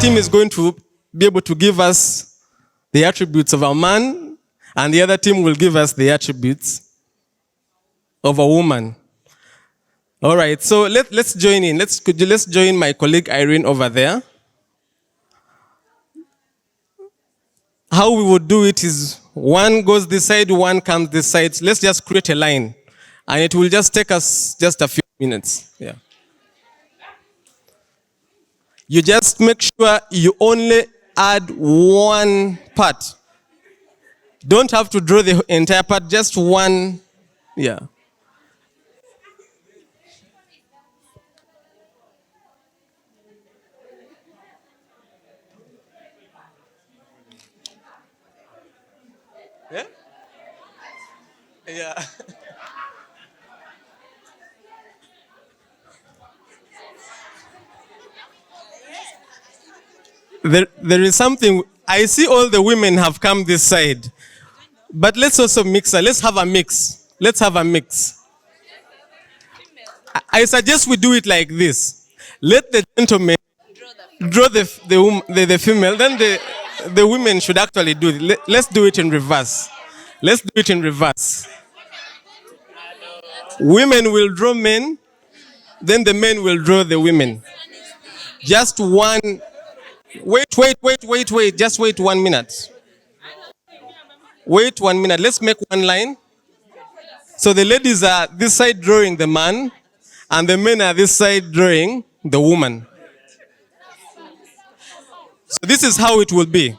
team is going to be able to give us the attributes of a man, and the other team will give us the attributes of a woman. All right, so let's join in. Let's join my colleague Irene over there. How we would do it is one goes this side, one comes this side. Let's just create a line, and it will just take us just a few minutes. Yeah. You just make sure you only add one part. Don't have to draw the entire part, just one. Yeah. Yeah? Yeah. There is something, I see all the women have come this side, but let's also mix her. Let's have a mix. Let's have a mix. I suggest we do it like this. Let the gentleman draw the female, then the women should actually do it. Let's do it in reverse. Let's do it in reverse. Women will draw men, then the men will draw the women. Just one. Wait. Just wait 1 minute. Wait 1 minute. Let's make one line. So the ladies are this side drawing the man, and the men are this side drawing the woman. So this is how it will be.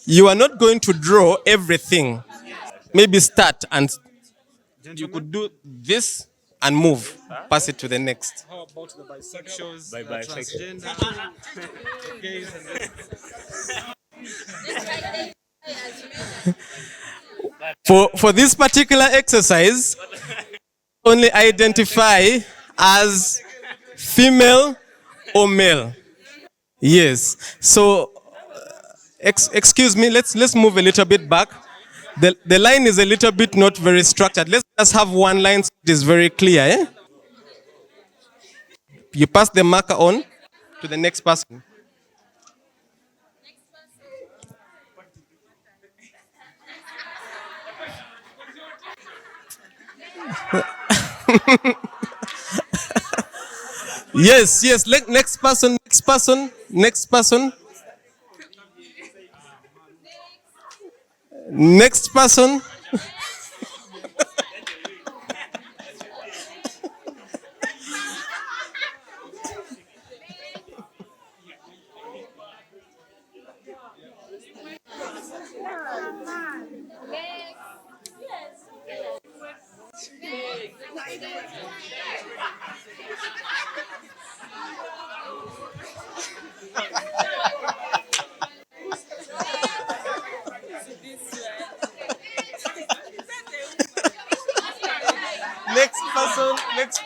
You are not going to draw everything. Maybe start and you could do this and move. Pass it to the next. How about the bisexuals, transgender, gays, and For this particular exercise, only identify as female or male. Yes. So, excuse me, let's move a little bit back. The line is a little bit not very structured. Let's just have one line so it is very clear. Eh? You pass the marker on to the next person. Yes. Next person. Next person. Next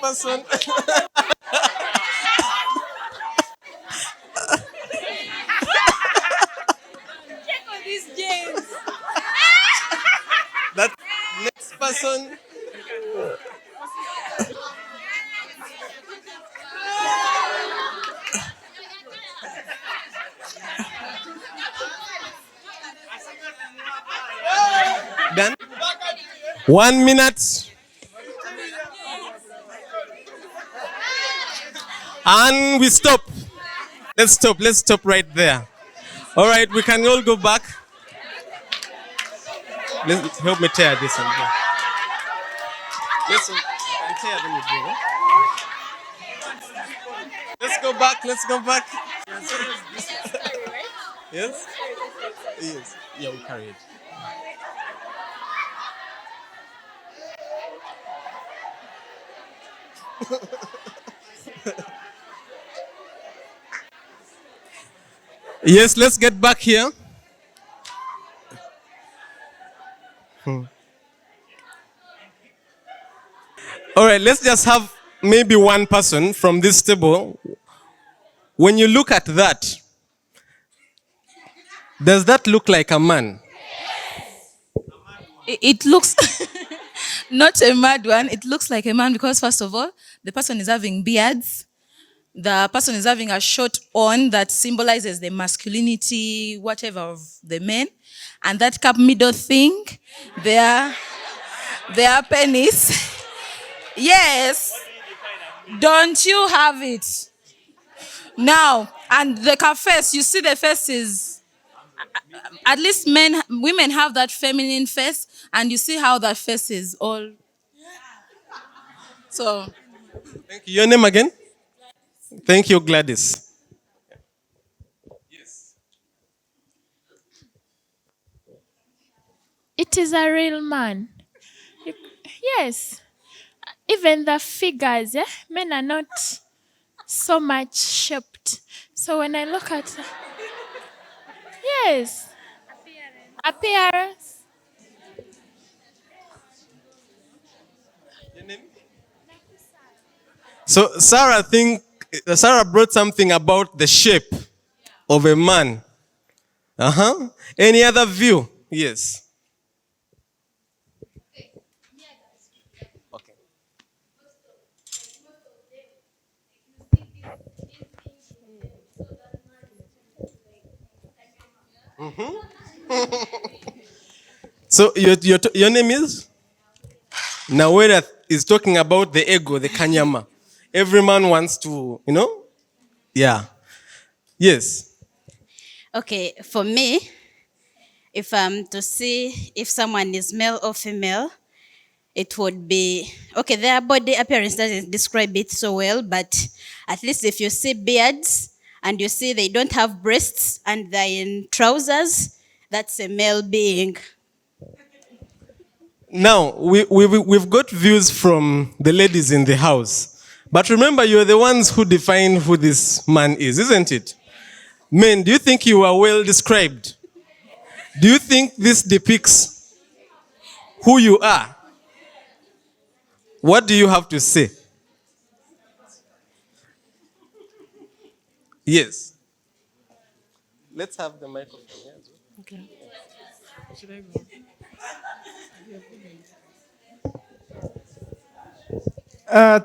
person. Check on these James. That next person. Done. 1 minute. And we stop. Let's stop right there. All right, we can all go back. Help me tear this and go. Tear them again. Let's go back. Yes? Yes. Yeah, we carry it. Yes, let's get back here. All right, let's just have maybe one person from this table. When you look at that, does that look like a man? It looks not a mad one. It looks like a man because, first of all, the person is having beards. the person is having a short on that symbolizes the masculinity, whatever, of the men. And that cup middle thing, their penis. Yes. Don't you have it? Now, and the face, you see the face is, at least women have that feminine face, and you see how that face is all. So. Thank you. Your name again? Thank you, Gladys. Yes. It is a real man. Yes. Even the figures, men are not so much shaped. So when I look at, yes, appearance. So Sarah brought something about the shape of a man. Any other view? Yes. Okay. So your name is? Nawera is talking about the ego, the kanyama. Every man wants to, Yeah. Yes. Okay, for me, if I'm to see if someone is male or female, it would be, okay, their body appearance doesn't describe it so well, but at least if you see beards and you see they don't have breasts and they're in trousers, that's a male being. Now, we've got views from the ladies in the house. But remember, you're the ones who define who this man is, isn't it? Men, do you think you are well described? Do you think this depicts who you are? What do you have to say? Yes. Let's have the microphone here. Okay. Should I go?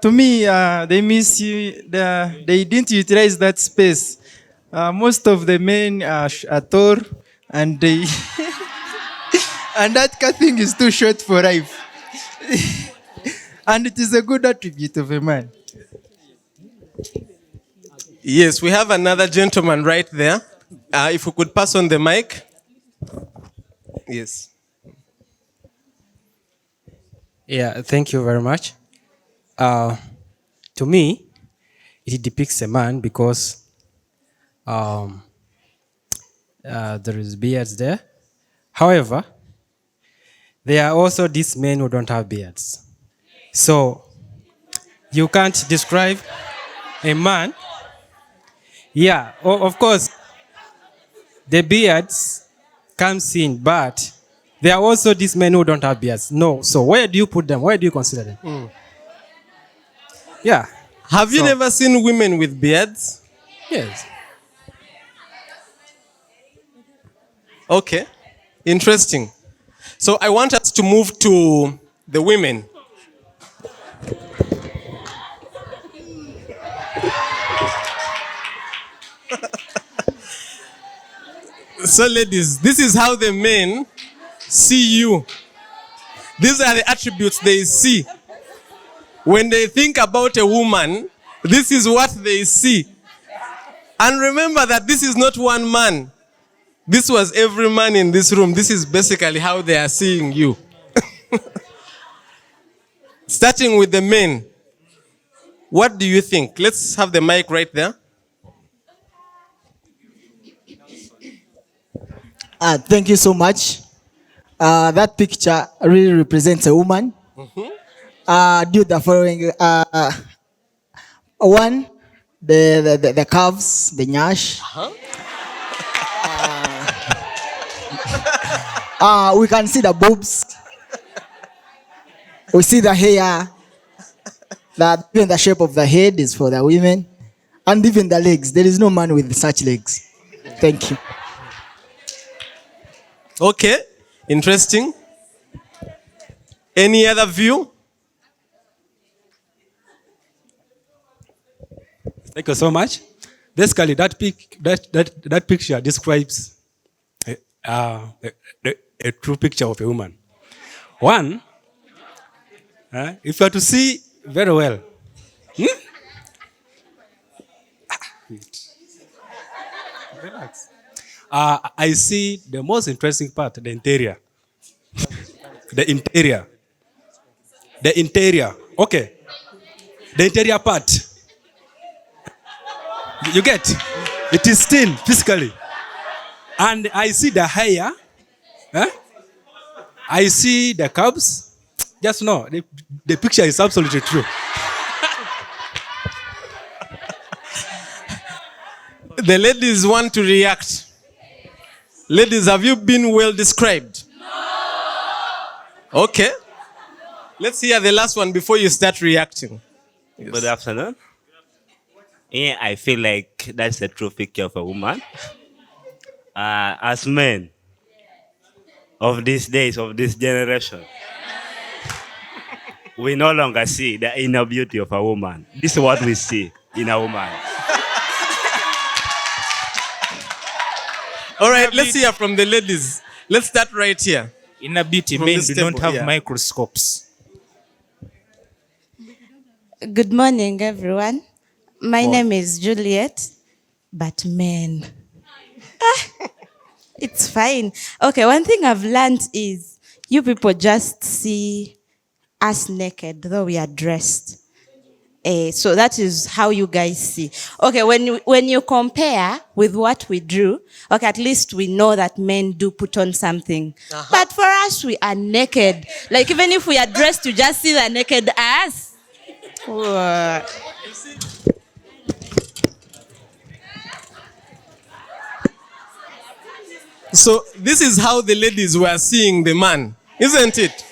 To me, they didn't utilize that space. Most of the men are tall, and they and that thing is too short for life. And it is a good attribute of a man. Yes, we have another gentleman right there. If we could pass on the mic. Yes. Yeah, thank you very much. To me, it depicts a man because there is beards there. However, there are also these men who don't have beards. So you can't describe a man. Yeah, of course, the beards comes in, but there are also these men who don't have beards. No, so where do you put them? Where do you consider them? Yeah. Have you never seen women with beards? Yes. Okay. Interesting. So I want us to move to the women. So ladies, this is how the men see you. These are the attributes they see. When they think about a woman, this is what they see. And remember that this is not one man. This was every man in this room. This is basically how they are seeing you. Starting with the men. What do you think? Let's have the mic right there. Thank you so much. That picture really represents a woman. Do the following. One, the calves, the nyash. We can see the boobs. We see the hair. Even the shape of the head is for the women. And even the legs. There is no man with such legs. Thank you. Okay, interesting. Any other view? Thank you so much. Basically, that picture describes a true picture of a woman. One, if you are to see very well, relax. I see the most interesting part, the interior. The interior. The interior. Okay. The interior part. You get? It is still physically. And I see the hair. I see the curves. Just know, the picture is absolutely true. The ladies want to react. Ladies, have you been well described? No. Okay. Let's hear the last one before you start reacting. Yes. Good afternoon. Yeah, I feel like that's the true picture of a woman. As men of these days, of this generation, we no longer see the inner beauty of a woman. This is what we see in a woman. All right, let's hear from the ladies. Let's start right here. Inner beauty, men do not have microscopes. Good morning, everyone. My name is Juliet, but men. It's fine. Okay, one thing I've learned is you people just see us naked, though we are dressed. So that is how you guys see. Okay, when you compare with what we do, okay, at least we know that men do put on something. But for us, we are naked. Like even if we are dressed, you just see the naked ass. So this is how the ladies were seeing the man, isn't it?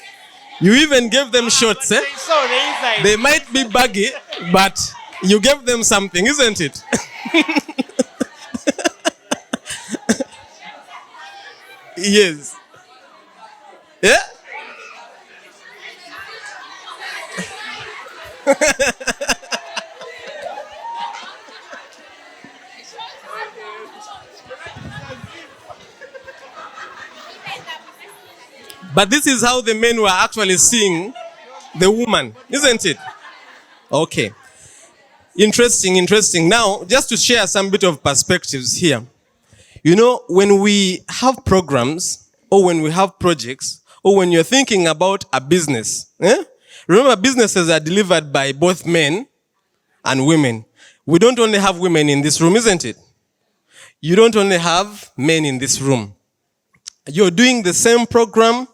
You even gave them shorts, eh? They might be baggy, but you gave them something, isn't it? Yes. Yeah? But this is how the men were actually seeing the woman, isn't it? Okay. Interesting, interesting. Now, just to share some bit of perspectives here. You know, when we have programs, or when we have projects, or when you're thinking about a business, remember businesses are delivered by both men and women. We don't only have women in this room, isn't it? You don't only have men in this room. You're doing the same program.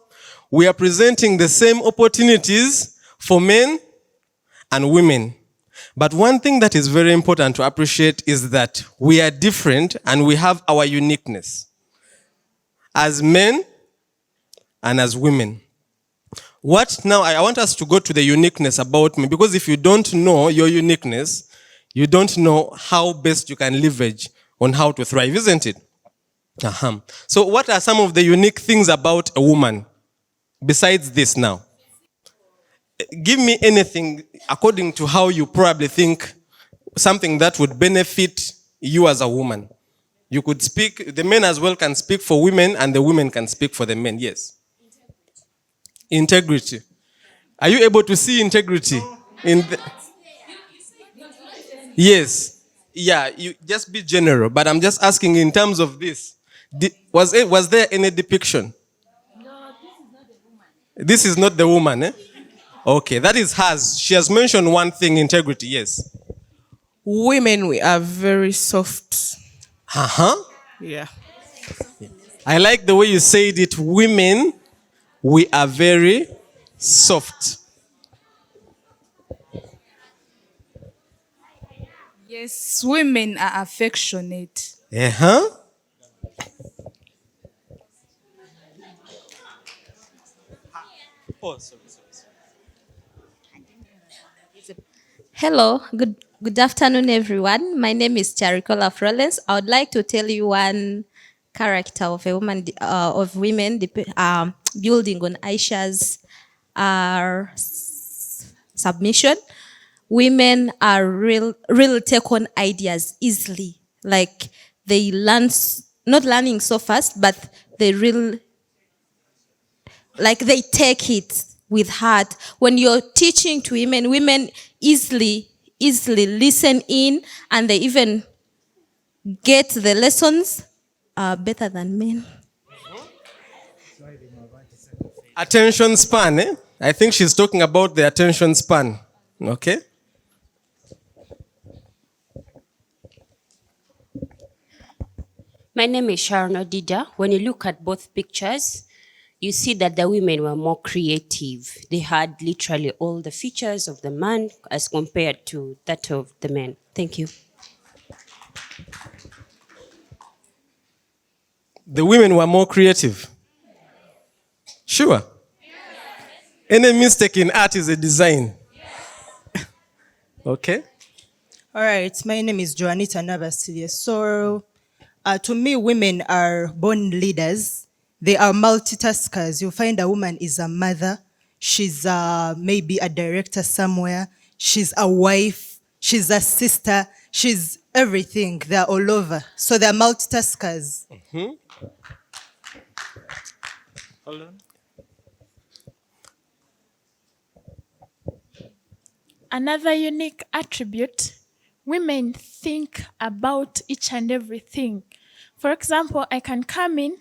We are presenting the same opportunities for men and women. But one thing that is very important to appreciate is that we are different and we have our uniqueness as men and as women. What now? I want us to go to the uniqueness about me, because if you don't know your uniqueness, you don't know how best you can leverage on how to thrive, isn't it? So what are some of the unique things about a woman besides this now? Give me anything according to how you probably think something that would benefit you as a woman. You could speak, the men as well can speak for women and the women can speak for the men. Yes. Integrity. Are you able to see integrity? Yes. Yeah, you just be general, but I'm just asking in terms of this. Was there any depiction? No, this is not the woman. This is not the woman, eh? Okay, that is hers. She has mentioned one thing, integrity, yes. Women, we are very soft. Yeah. I like the way you said it. Women, we are very soft. Yes, women are affectionate. Hello, good afternoon, everyone. My name is Charikola Florence. I would like to tell you one character of a woman, of women, building on Aisha's submission. women are real take on ideas easily. Like they not learning so fast, but they they take it with heart. When you're teaching to women easily listen in, and they even get the lessons better than men. Attention span, eh? I think she's talking about the attention span. Okay? My name is Sharon Odida. When you look at both pictures, you see that the women were more creative. They had literally all the features of the man as compared to that of the men. Thank you. The women were more creative. Sure. Any mistake in art is a design. Okay. All right. My name is Joanita Nabasilia. So, to me, women are born leaders. They are multitaskers. You find a woman is a mother. She's maybe a director somewhere. She's a wife. She's a sister. She's everything. They're all over. So they're multitaskers. Mm-hmm. Hold on. Another unique attribute, women think about each and everything. For example, I can come in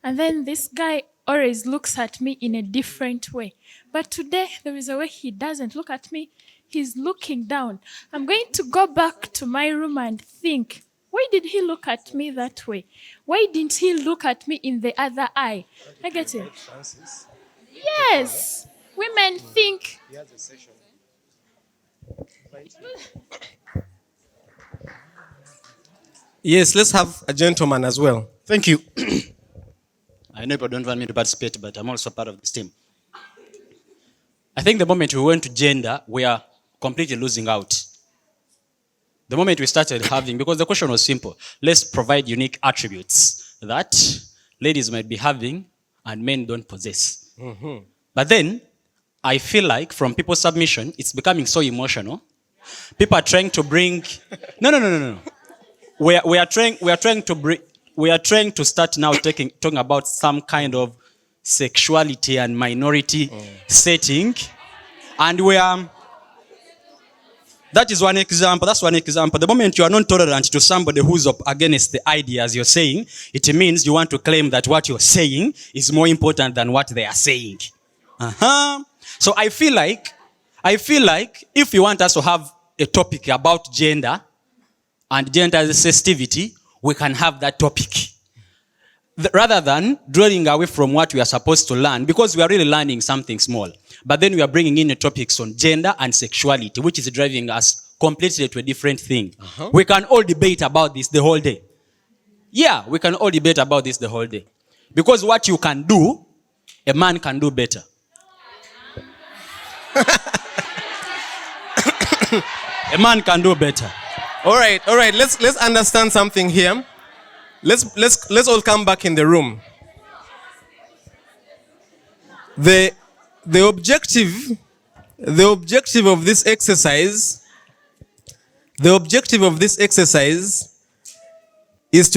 and then this guy always looks at me in a different way. But today, there is a way he doesn't look at me. He's looking down. I'm going to go back to my room and think, why did he look at me that way? Why didn't he look at me in the other eye? I get it. Yes. Women think. Yes, let's have a gentleman as well. Thank you. I know people don't want me to participate, but I'm also part of this team. I think the moment we went to gender, we are completely losing out. The moment we started having, because the question was simple, let's provide unique attributes that ladies might be having and men don't possess. Mm-hmm. But then, I feel like from people's submission, it's becoming so emotional. People are trying to bring... No. We are trying to start now talking about some kind of sexuality and minority setting. And we are... That is one example. That's one example. The moment you are not tolerant to somebody who's up against the ideas you're saying, it means you want to claim that what you're saying is more important than what they are saying. So I feel like if you want us to have a topic about gender and gender sensitivity, we can have that topic. Rather than dwelling away from what we are supposed to learn, because we are really learning something small. But then we are bringing in the topics on gender and sexuality, which is driving us completely to a different thing. We can all debate about this the whole day. Yeah, we can all debate about this the whole day. Because what you can do, a man can do better. A man can do better. All right. Let's understand something here. Let's all come back in the room. The objective of this exercise is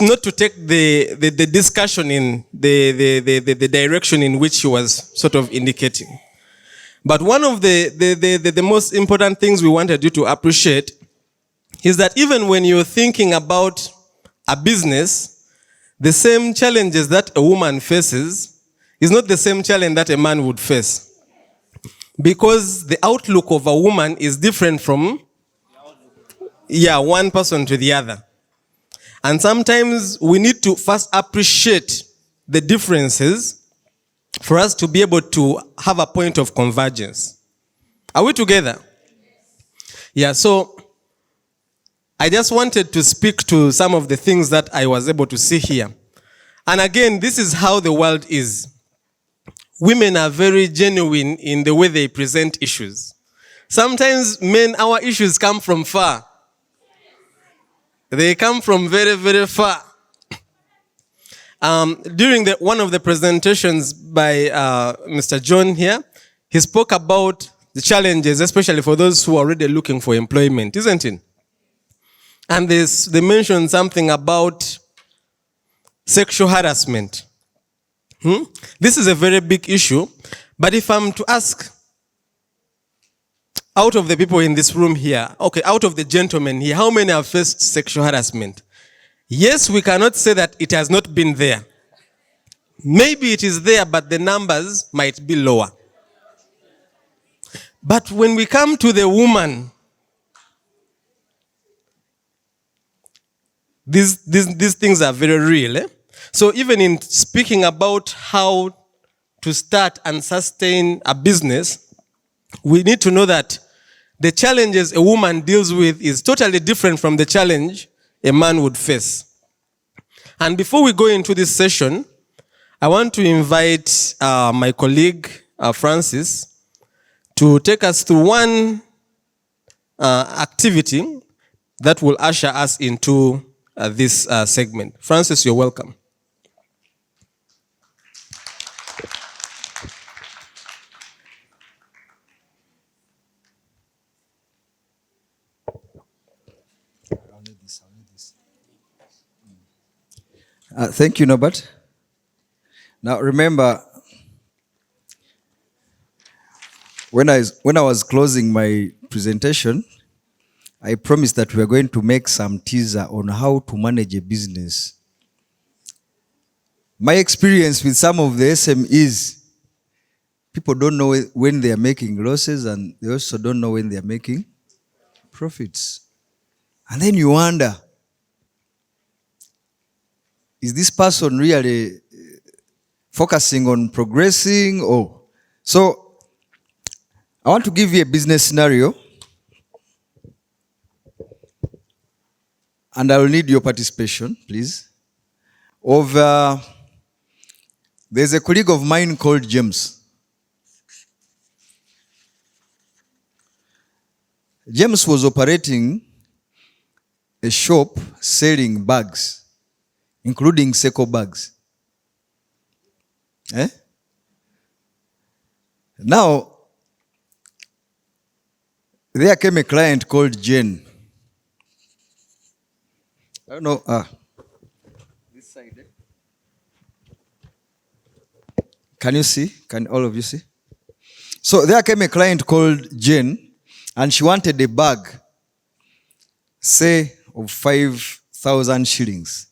not to take the discussion in the direction in which he was sort of indicating. But one of the most important things we wanted you to appreciate is that even when you're thinking about a business, the same challenges that a woman faces is not the same challenge that a man would face. Because the outlook of a woman is different from one person to the other. And sometimes we need to first appreciate the differences for us to be able to have a point of convergence. Are we together? Yeah, so I just wanted to speak to some of the things that I was able to see here. And again, this is how the world is. Women are very genuine in the way they present issues. Sometimes men, our issues come from far. They come from very, very far. During one of the presentations by Mr. John here, he spoke about the challenges, especially for those who are already looking for employment, isn't it? And they mentioned something about sexual harassment. This is a very big issue. But if I'm to ask, out of the people in this room here, okay, out of the gentlemen here, how many have faced sexual harassment? Yes, we cannot say that it has not been there. Maybe it is there, but the numbers might be lower. But when we come to the woman, these things are very real. Eh? So even in speaking about how to start and sustain a business, we need to know that the challenges a woman deals with is totally different from the challenge a man would face. And before we go into this session, I want to invite my colleague, Francis, to take us through one activity that will usher us into this segment. Francis, you're welcome. Thank you, Norbert. Now remember, when I was closing my presentation, I promised that we are going to make some teaser on how to manage a business. My experience with some of the SMEs, people don't know when they are making losses, and they also don't know when they are making profits. And then you wonder, is this person really focusing on progressing? So I want to give you a business scenario, and I will need your participation, please. There's a colleague of mine called James. James was operating a shop selling bags, including Seco bags. Now, there came a client called Jane. I don't know. This side. Can you see? Can all of you see? So there came a client called Jane, and she wanted a bag, say, of 5,000 shillings.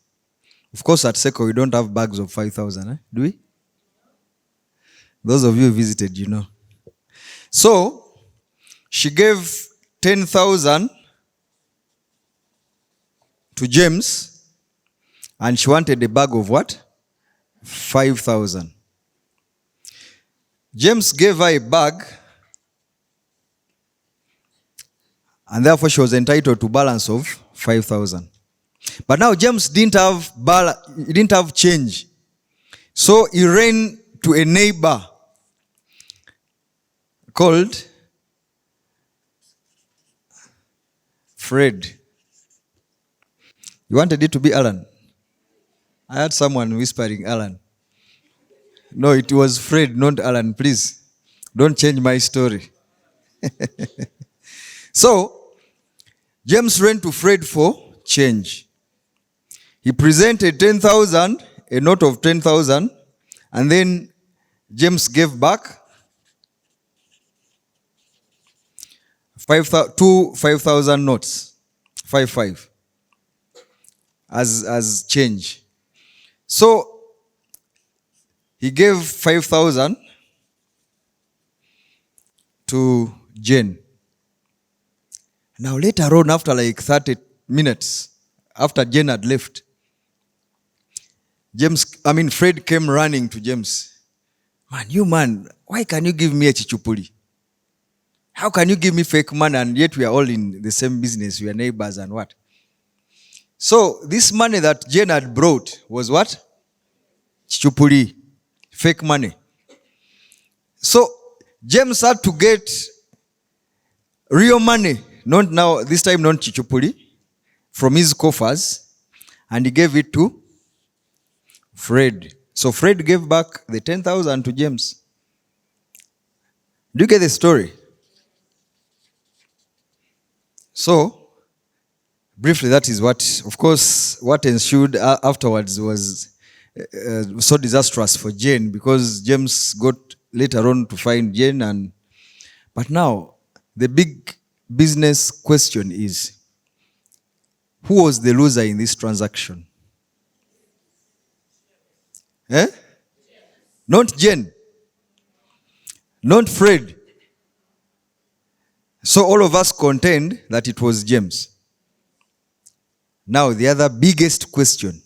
Of course, at Seco, we don't have bags of 5,000, do we? Those of you who visited, you know. So, she gave 10,000 to James, and she wanted a bag of what? 5,000. James gave her a bag, and therefore she was entitled to balance of 5,000. But now James didn't have change. So he ran to a neighbor called Fred. You wanted it to be Alan? I heard someone whispering Alan. No, it was Fred, not Alan. Please, don't change my story. So, James ran to Fred for change. He presented 10,000, a note of 10,000, and then James gave back 5,000 notes, 5 as change. So he gave 5,000 to Jane. Now later on, after like 30 minutes, after Jane had left, Fred came running to James. Man, why can you give me a chichupuli? How can you give me fake money, and yet we are all in the same business, we are neighbors and what? So this money that Jane had brought was what? Chichupuli, fake money. So James had to get real money, not now, this time not chichupuli, from his coffers, and he gave it to Fred. So Fred gave back the 10,000 to James. Do you get the story? So, briefly, that is what, of course, what ensued afterwards was so disastrous for Jane, because James got later on to find Jane. But now, the big business question is, who was the loser in this transaction? Eh? Not Jane. Not Fred. So all of us contend that it was James. Now the other biggest question.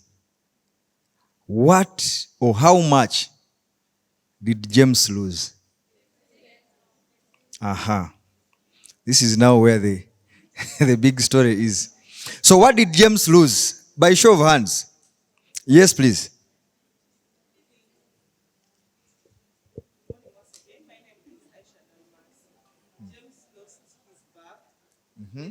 What or how much did James lose? Aha. This is now where the, the big story is. So what did James lose? By show of hands. Yes, please. Mm-hmm.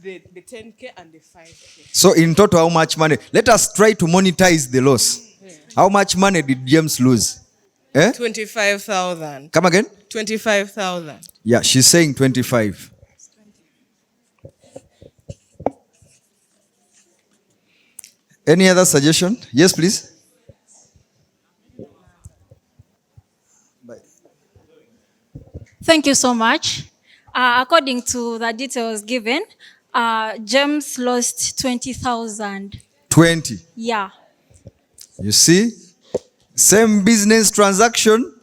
The 10K and the 5K. So in total, how much money? Let us try to monetize the loss. Yeah. How much money did James lose? 25,000. Come again? 25,000. Yeah, she's saying 25. Any other suggestion? Yes, please. Thank you so much. According to the details given, James lost 20,000. 20. Yeah. You see? Same business transaction,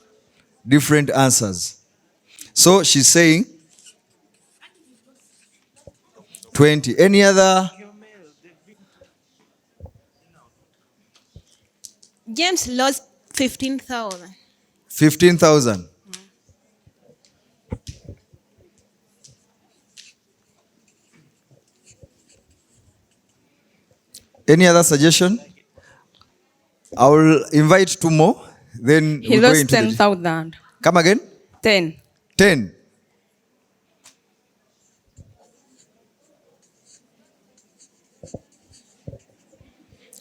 different answers. So she's saying 20. Any other? James lost 15,000. 15,000. Any other suggestion? I will invite two more. Then he lost 10,000. Come again? 10. 10.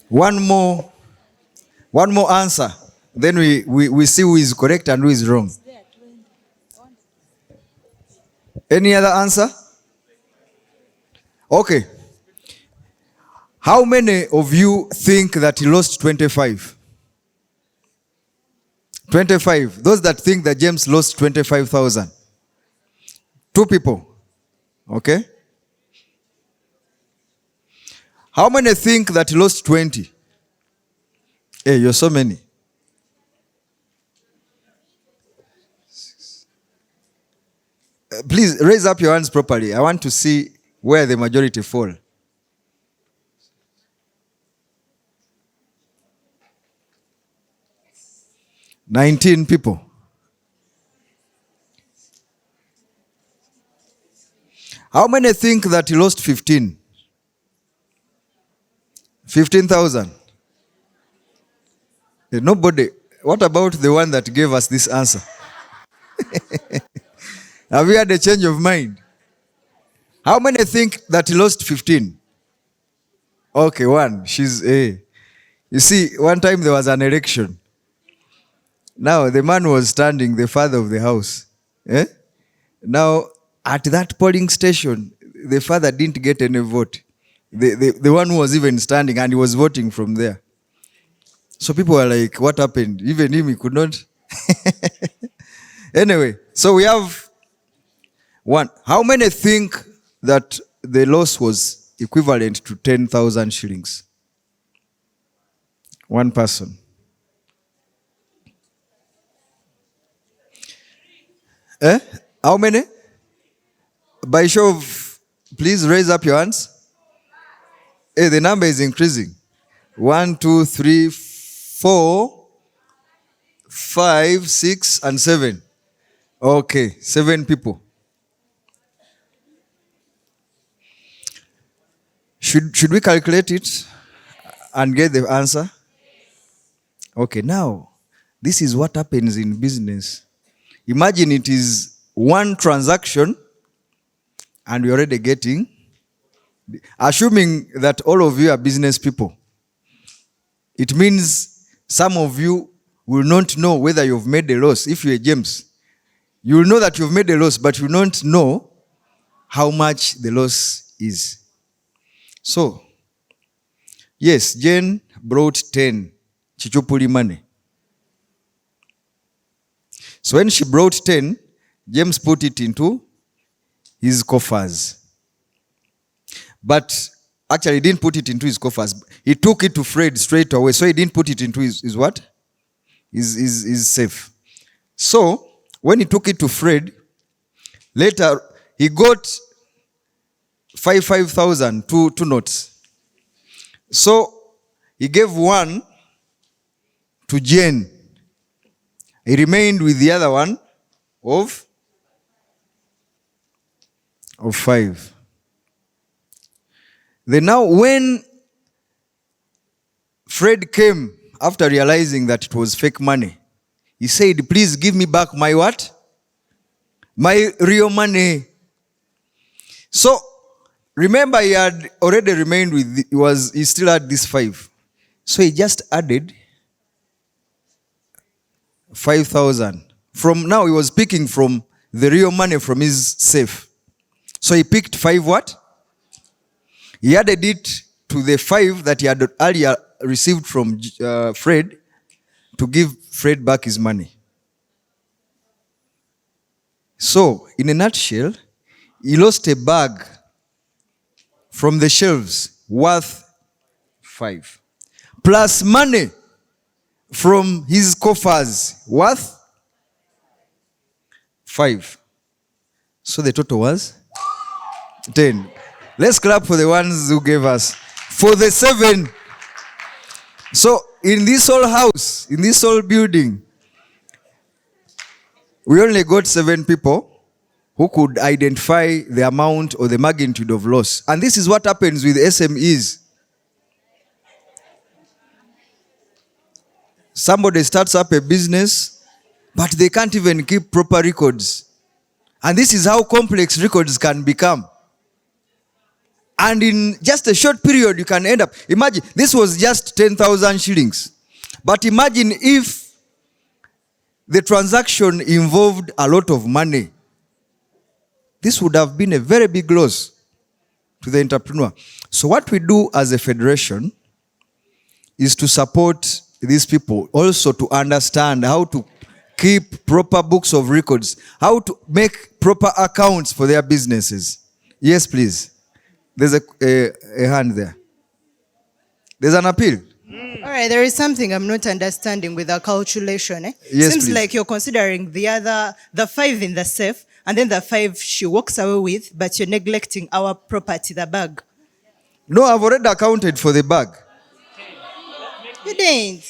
One more answer. Then we see who is correct and who is wrong. Any other answer? Okay. How many of you think that he lost 25? 25. Those that think that James lost 25,000. 2 people. Okay? How many think that he lost 20? Hey, you're so many. Please raise up your hands properly. I want to see where the majority fall. $19 people. How many think that he lost 15? 15,000. Nobody. What about the one that gave us this answer? Have you had a change of mind? How many think that he lost 15? Okay, one. She's A. You see, one time there was an election. Now, the man was standing, the father of the house. Now, at that polling station, the father didn't get any vote. The one who was even standing, and he was voting from there. So people were like, what happened? Even him, he could not. Anyway, so we have one. How many think that the loss was equivalent to 10,000 shillings? One person. How many? By show of, please raise up your hands. The number is increasing. 1, 2, 3, 4, 5, 6, and 7. Okay, 7 people. Should we calculate it and get the answer? Okay, now, this is what happens in business. Imagine it is one transaction and we're already getting, assuming that all of you are business people, it means some of you will not know whether you've made a loss. If you're James, you will know that you've made a loss, but you don't know how much the loss is. So, yes, Jane brought 10 chichupuli money. So when she brought 10, James put it into his coffers. But actually, he didn't put it into his coffers. He took it to Fred straight away. So he didn't put it into his what? His safe. So when he took it to Fred, later he got 5,000, two notes. So he gave one to Jane. He remained with the other one of 5. Then now when Fred came after realizing that it was fake money, he said, please give me back my what? My real money. So remember, he had already remained with, he still had this 5. So he just added 5,000. From now, he was picking from the real money from his safe. So he picked 5 what? He added it to the 5 that he had earlier received from Fred to give Fred back his money. So, in a nutshell, he lost a bag from the shelves worth 5, plus money from his coffers worth 5. So the total was 10. Let's clap for the ones who gave us. For the 7. So in this whole house, in this whole building, we only got 7 people who could identify the amount or the magnitude of loss. And this is what happens with SMEs. Somebody starts up a business, but they can't even keep proper records. And this is how complex records can become. And in just a short period, you can end up, imagine, this was just 10,000 shillings. But imagine if the transaction involved a lot of money. This would have been a very big loss to the entrepreneur. So what we do as a federation is to support these people also to understand how to keep proper books of records, how to make proper accounts for their businesses. Yes, please. There's a hand there. There's an appeal. All right, there is something I'm not understanding with the calculation. Yes, Seems please. like you're considering the 5 in the safe, and then the 5 she walks away with, but you're neglecting our property, the bag. No, I've already accounted for the bag. You didn't.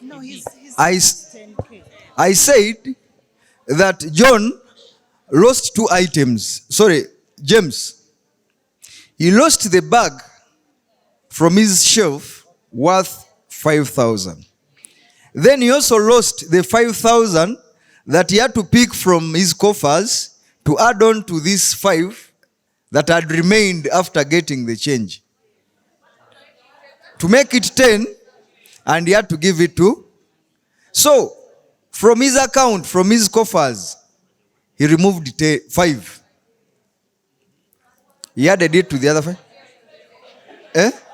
No, I said that John lost 2 items. Sorry, James. He lost the bag from his shelf worth 5,000. Then he also lost the 5,000 that he had to pick from his coffers to add on to these 5 that had remained after getting the change. To make it 10, and he had to give it to. So, from his account, from his coffers, he removed 5. He added it to the other 5.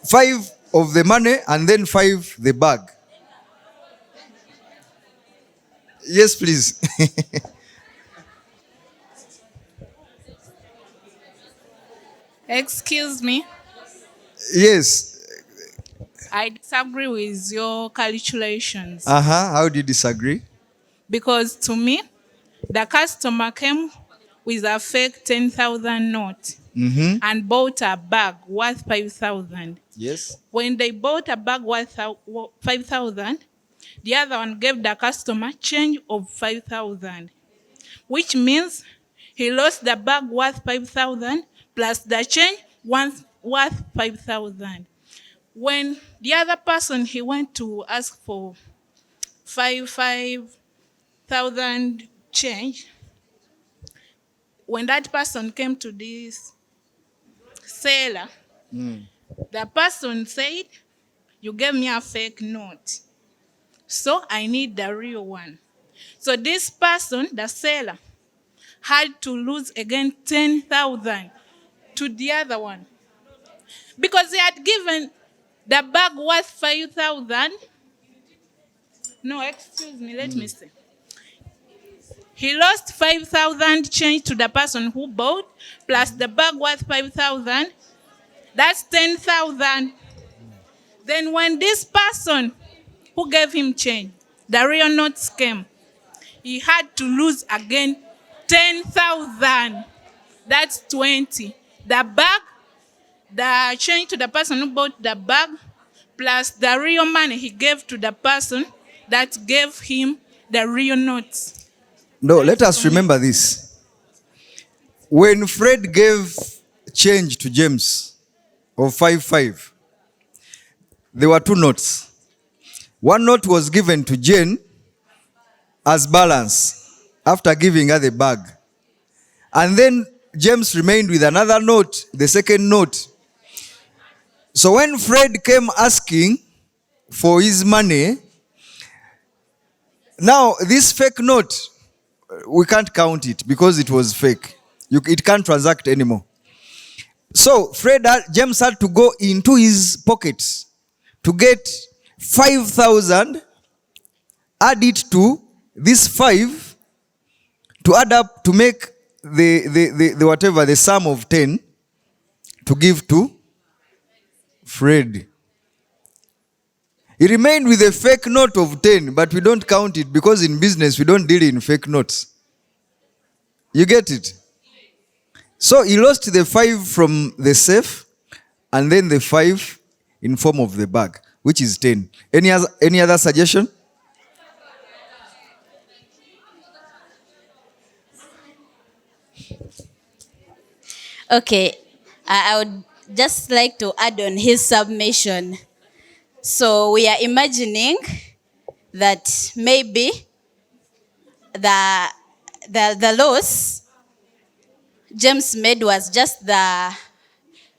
5 of the money and then 5 the bag. Yes, please. Excuse me. Yes. I disagree with your calculations. How do you disagree? Because to me, the customer came with a fake 10,000 note and bought a bag worth 5,000. Yes. When they bought a bag worth 5,000, the other one gave the customer change of 5,000, which means he lost the bag worth 5,000 plus the change worth 5,000. When the other person, he went to ask for 5,000 change, when that person came to this seller, the person said, you gave me a fake note, so I need the real one. So this person, the seller, had to lose again 10,000 to the other one. Because he had given the bag worth 5,000. No, excuse me, let me see. He lost 5,000 change to the person who bought, plus the bag worth 5,000. That's 10,000. Then when this person who gave him change, the real notes came, he had to lose again 10,000. That's 20. The bag, the change to the person who bought the bag, plus the real money he gave to the person that gave him the real notes. No, let us remember this. When Fred gave change to James of 5,500, there were 2 notes. One note was given to Jane as balance after giving her the bag. And then James remained with another note, the second note. So when Fred came asking for his money, now this fake note, we can't count it because it was fake. It can't transact anymore. So James had to go into his pockets to get 5,000, add it to this 5 to add up to make the sum of 10 to give to Fred. He remained with a fake note of 10, but we don't count it because in business we don't deal in fake notes. You get it? So he lost the 5 from the safe and then the 5 in form of the bag, which is 10. Any other suggestion? Okay, I would just like to add on his submission. So we are imagining that maybe the loss James made was just the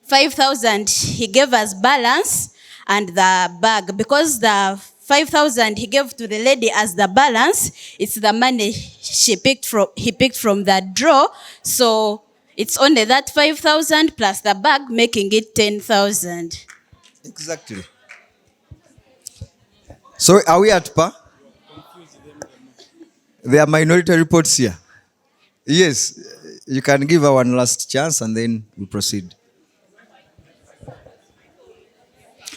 5,000 he gave as balance and the bag. Because the 5,000 he gave to the lady as the balance, it's the money he picked from that drawer. So it's only that 5,000 plus the bag, making it 10,000. Exactly. So are we at par? There are minority reports here. Yes, you can give her one last chance and then we proceed.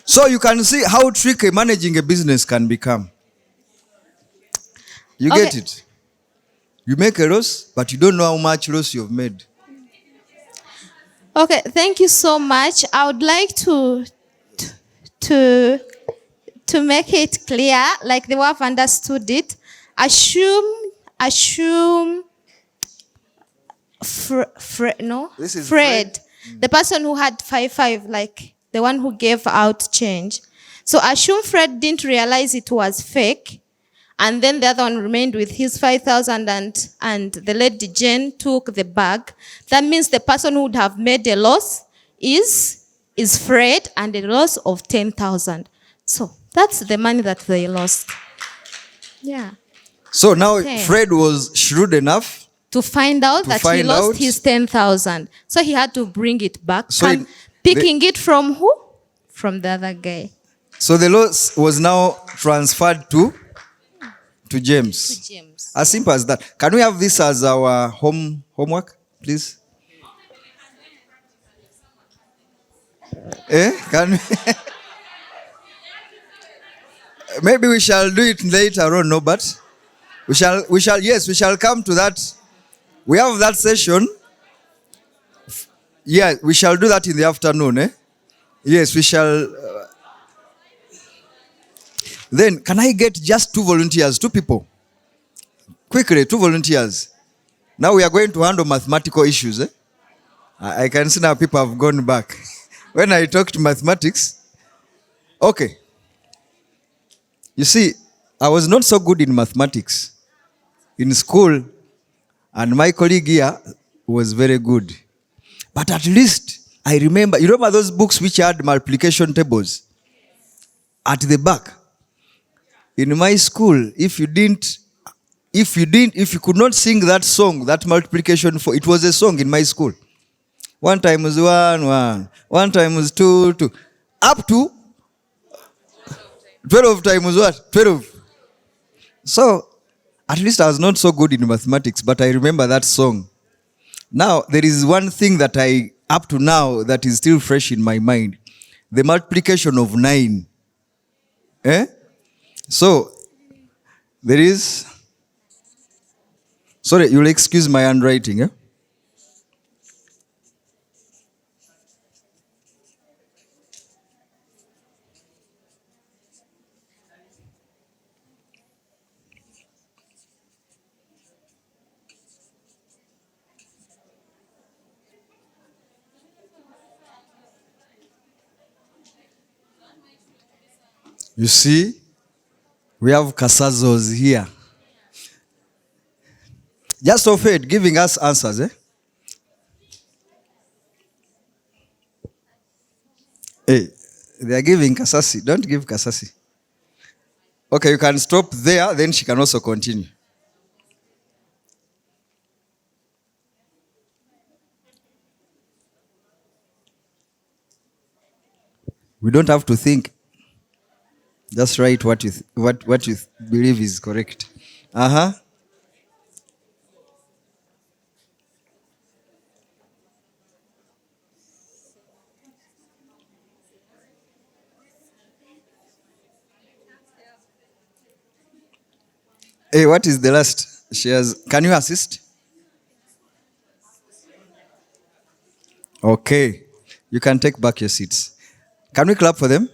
So you can see how tricky managing a business can become. You get it? You make a loss, but you don't know how much loss you've made. Okay, thank you so much. I would like to make it clear, like the way I've understood it. Assume Fred, the person who had 5,500, like the one who gave out change. So assume Fred didn't realize it was fake, and then the other one remained with his 5,000 and the lady Jane took the bag. That means the person who would have made a loss is Fred, and a loss of 10,000. So that's the money that they lost. Yeah. So now Fred was shrewd enough to find out that he lost his 10,000. So he had to bring it back. So picking it from who? From the other guy. So the loss was now transferred to James. As simple as that. Can we have this as our homework, please? Can we? Maybe we shall do it later on, no, but we shall come to that. We have that session. Yeah, we shall do that in the afternoon, Yes, we shall. Then, can I get just 2 volunteers, 2 people? Quickly, 2 volunteers. Now we are going to handle mathematical issues, I can see now people have gone back. When I talked mathematics, okay. You see, I was not so good in mathematics in school, and my colleague here was very good. But at least I remember, you remember those books which had multiplication tables at the back? In my school, if you didn't if you could not sing that song, that multiplication for, it was a song in my school. 1 times 1, 1. 1 times 2, 2. Up to 12 times what? 12. So, at least I was not so good in mathematics, but I remember that song. Now, there is one thing that up to now, that is still fresh in my mind. The multiplication of 9. So, there is... Sorry, you'll excuse my handwriting. You see, we have Kasazos here. Just of it, giving us answers. Hey, they are giving Kasasi. Don't give Kasasi. Okay, you can stop there, then she can also continue. We don't have to think. Just write what you believe is correct. Hey, what is the last? Can you assist? Okay. You can take back your seats. Can we clap for them?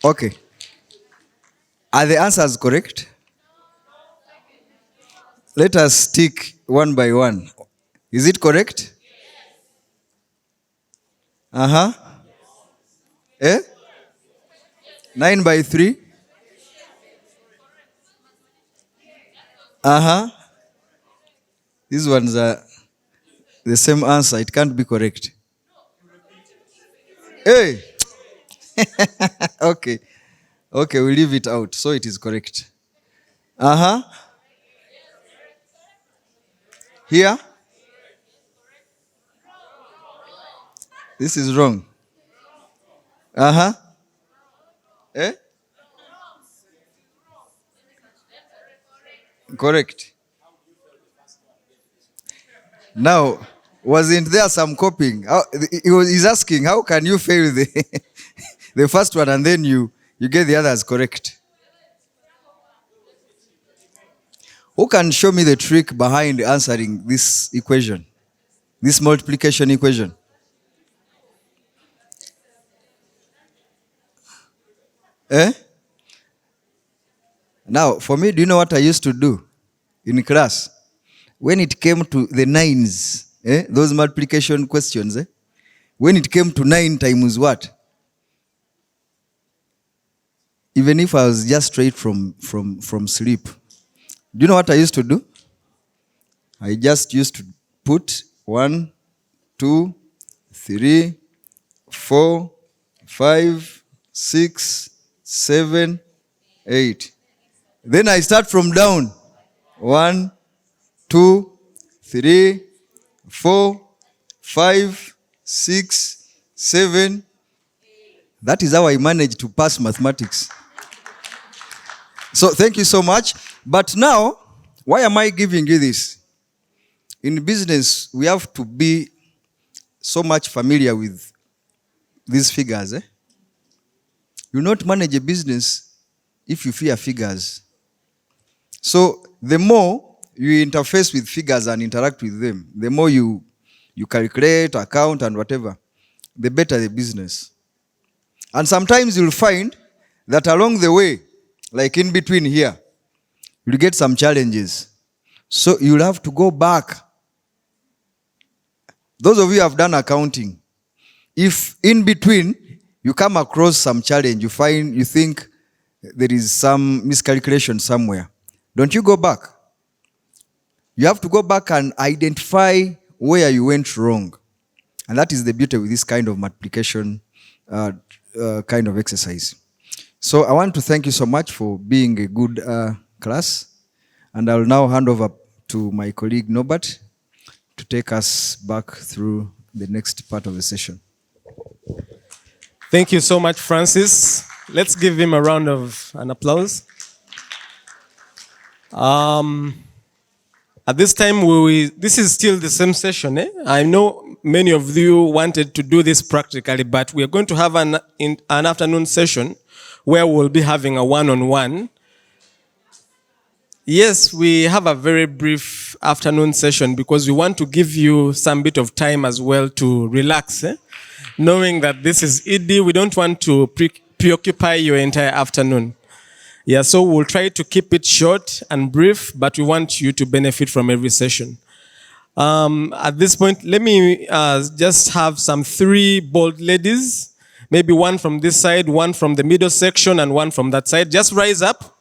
Okay. Are the answers correct? Let us tick one by one. Is it correct? Eh? 9 by 3? These ones are the same answer. It can't be correct. Hey! Okay. Okay, we'll leave it out. So it is correct. Here? This is wrong. Eh? Correct. Now, wasn't there some copying? He's asking, how can you fail the first one and then you get the others correct? Who can show me the trick behind answering this equation? This multiplication equation? Now, for me, do you know what I used to do in class? When it came to the 9s, those multiplication questions, when it came to 9 times what? Even if I was just straight from sleep, do you know what I used to do? I just used to put 1, 2, 3, 4, 5, 6, 7, 8. Then I start from down. 1, 2, 3, 4, 5, 6, 7. That is how I managed to pass mathematics. So thank you so much. But now, why am I giving you this? In business, we have to be so much familiar with these figures. You not manage a business if you fear figures. So the more you interface with figures and interact with them, the more you calculate, account, and whatever, the better the business. And sometimes you'll find that along the way, like in between here, you'll get some challenges. So you'll have to go back. Those of you who have done accounting, if in between you come across some challenge, you think there is some miscalculation somewhere, don't you go back? You have to go back and identify where you went wrong. And that is the beauty with this kind of multiplication kind of exercise. So I want to thank you so much for being a good class. And I'll now hand over to my colleague Norbert to take us back through the next part of the session. Thank you so much, Francis. Let's give him a round of an applause. At this time, this is still the same session. I know many of you wanted to do this practically, but we are going to have an afternoon session where we'll be having a one-on-one. Yes, we have a very brief afternoon session because we want to give you some bit of time as well to relax. Knowing that this is ED, we don't want to preoccupy your entire afternoon. Yeah, so we'll try to keep it short and brief, but we want you to benefit from every session. At this point, let me just have some 3 bold ladies, maybe one from this side, one from the middle section, and one from that side. Just rise up.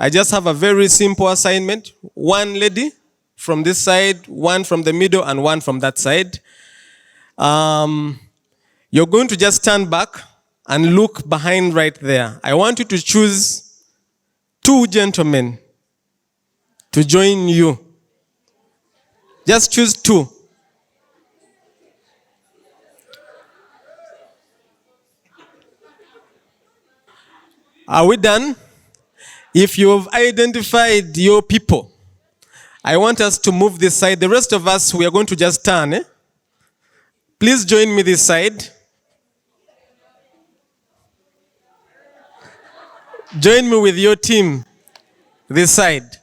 I just have a very simple assignment. 1 lady from this side, 1 from the middle, and 1 from that side. You're going to just stand back and look behind right there. I want you to choose 2 gentlemen to join you. Just choose 2. Are we done? If you have identified your people, I want us to move this side. The rest of us, we are going to just turn. Please join me this side. Join me with your team this side.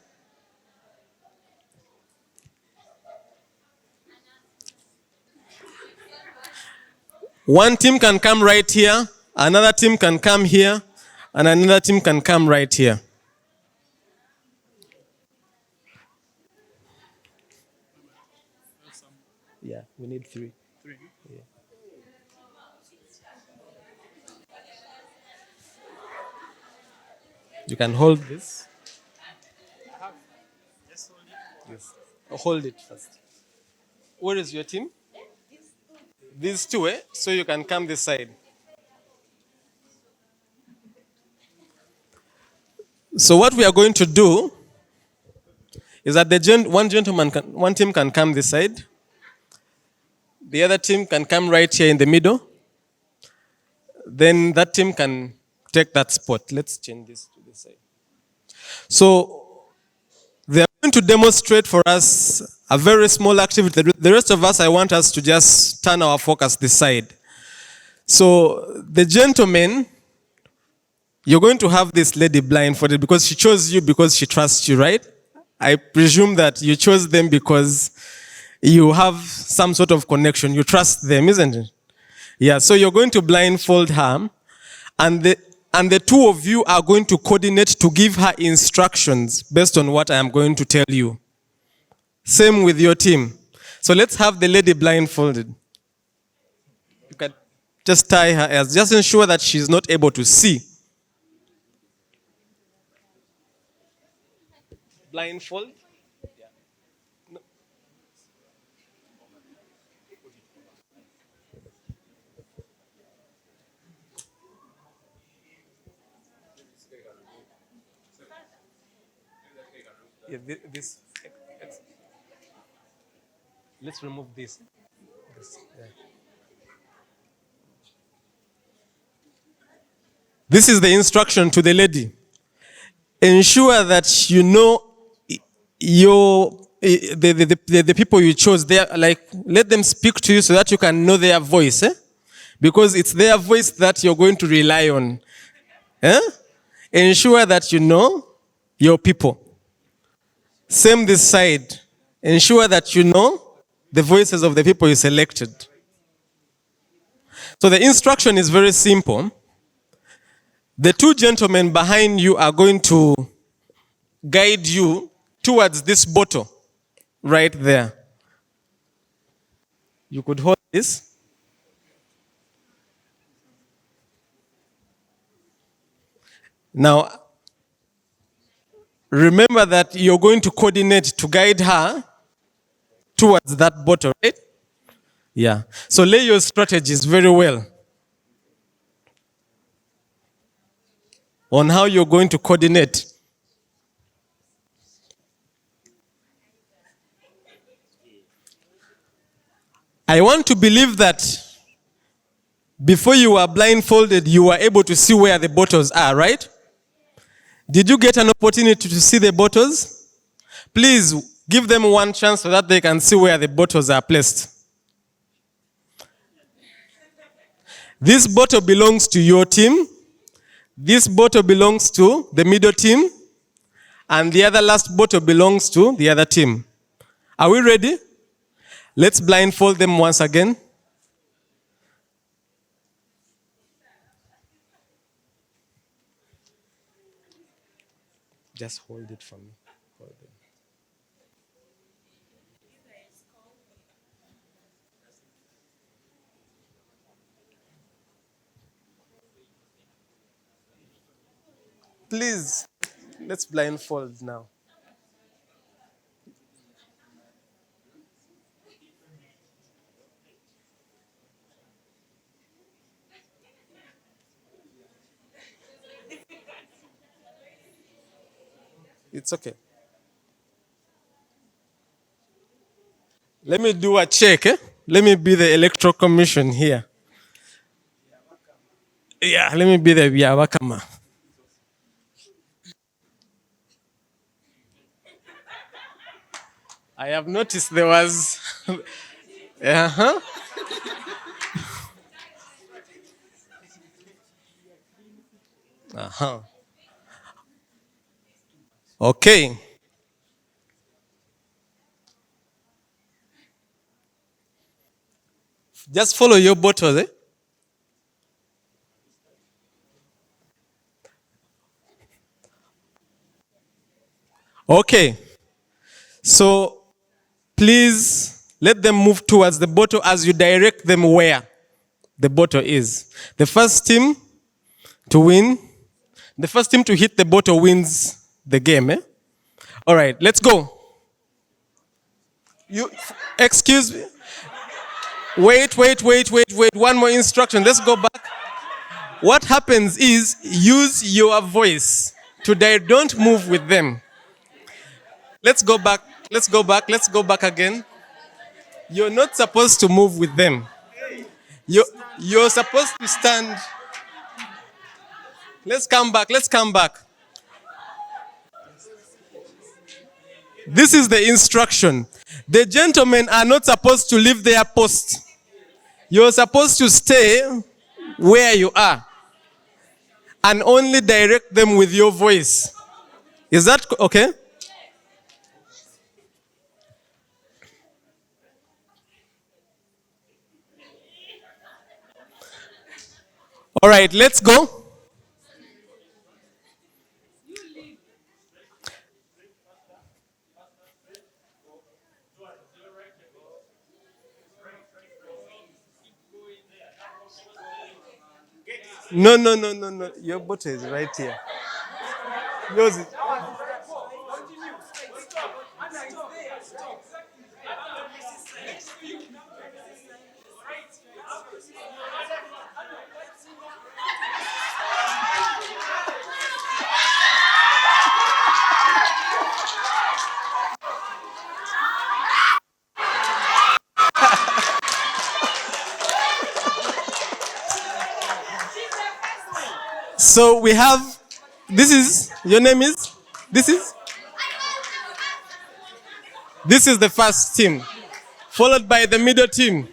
One team can come right here, another team can come here, and another team can come right here. Yeah, we need 3. Yeah. You can hold this. Yes. Hold it first. Where is your team? These 2, So you can come this side. So what we are going to do is that one team can come this side. The other team can come right here in the middle. Then that team can take that spot. Let's change this to this side. So they are going to demonstrate for us a very small activity. The rest of us, I want us to just turn our focus this side. So the gentleman, you're going to have this lady blindfolded because she chose you because she trusts you, right? I presume that you chose them because you have some sort of connection. You trust them, isn't it? Yeah, so you're going to blindfold her, and the 2 of you are going to coordinate to give her instructions based on what I am going to tell you. Same with your team. So let's have the lady blindfolded. You can just tie her ears. Just ensure that she's not able to see. Blindfold. No. Yeah, this. Let's remove this. This is the instruction to the lady. Ensure that you know the people you chose. Let them speak to you so that you can know their voice. Because it's their voice that you're going to rely on. Ensure that you know your people. Same this side. Ensure that you know the voices of the people you selected. So the instruction is very simple. The 2 gentlemen behind you are going to guide you towards this bottle right there. You could hold this. Now, remember that you're going to coordinate to guide her towards that bottle, right? Yeah. So lay your strategies very well on how you're going to coordinate. I want to believe that before you were blindfolded, you were able to see where the bottles are, right? Did you get an opportunity to see the bottles? Please give them one chance so that they can see where the bottles are placed. This bottle belongs to your team. This bottle belongs to the middle team. And the other last bottle belongs to the other team. Are we ready? Let's blindfold them once again. Just hold it for me. Hold it. Please, let's blindfold now. It's okay. Let me do a check. Let me be the electoral commission here. Yeah, let me be the Yawakama. I have noticed there was. Uh-huh. Uh-huh. Okay. Just follow your bottles, eh? Okay. So, please let them move towards the bottle as you direct them where the bottle is. The first team to win, the first team to hit the bottle wins the game, eh? All right, let's go. You, excuse me. Wait. One more instruction. Let's go back. What happens is use your voice to don't move with them. Let's go back. Let's go back again. You're not supposed to move with them. You're supposed to stand. Let's come back. This is the instruction. The gentlemen are not supposed to leave their post. You're supposed to stay where you are and only direct them with your voice. Is that okay? All right, let's go. No. Your bottle is right here. Yours is. So we have, your name is? This is the first team, followed by the middle team.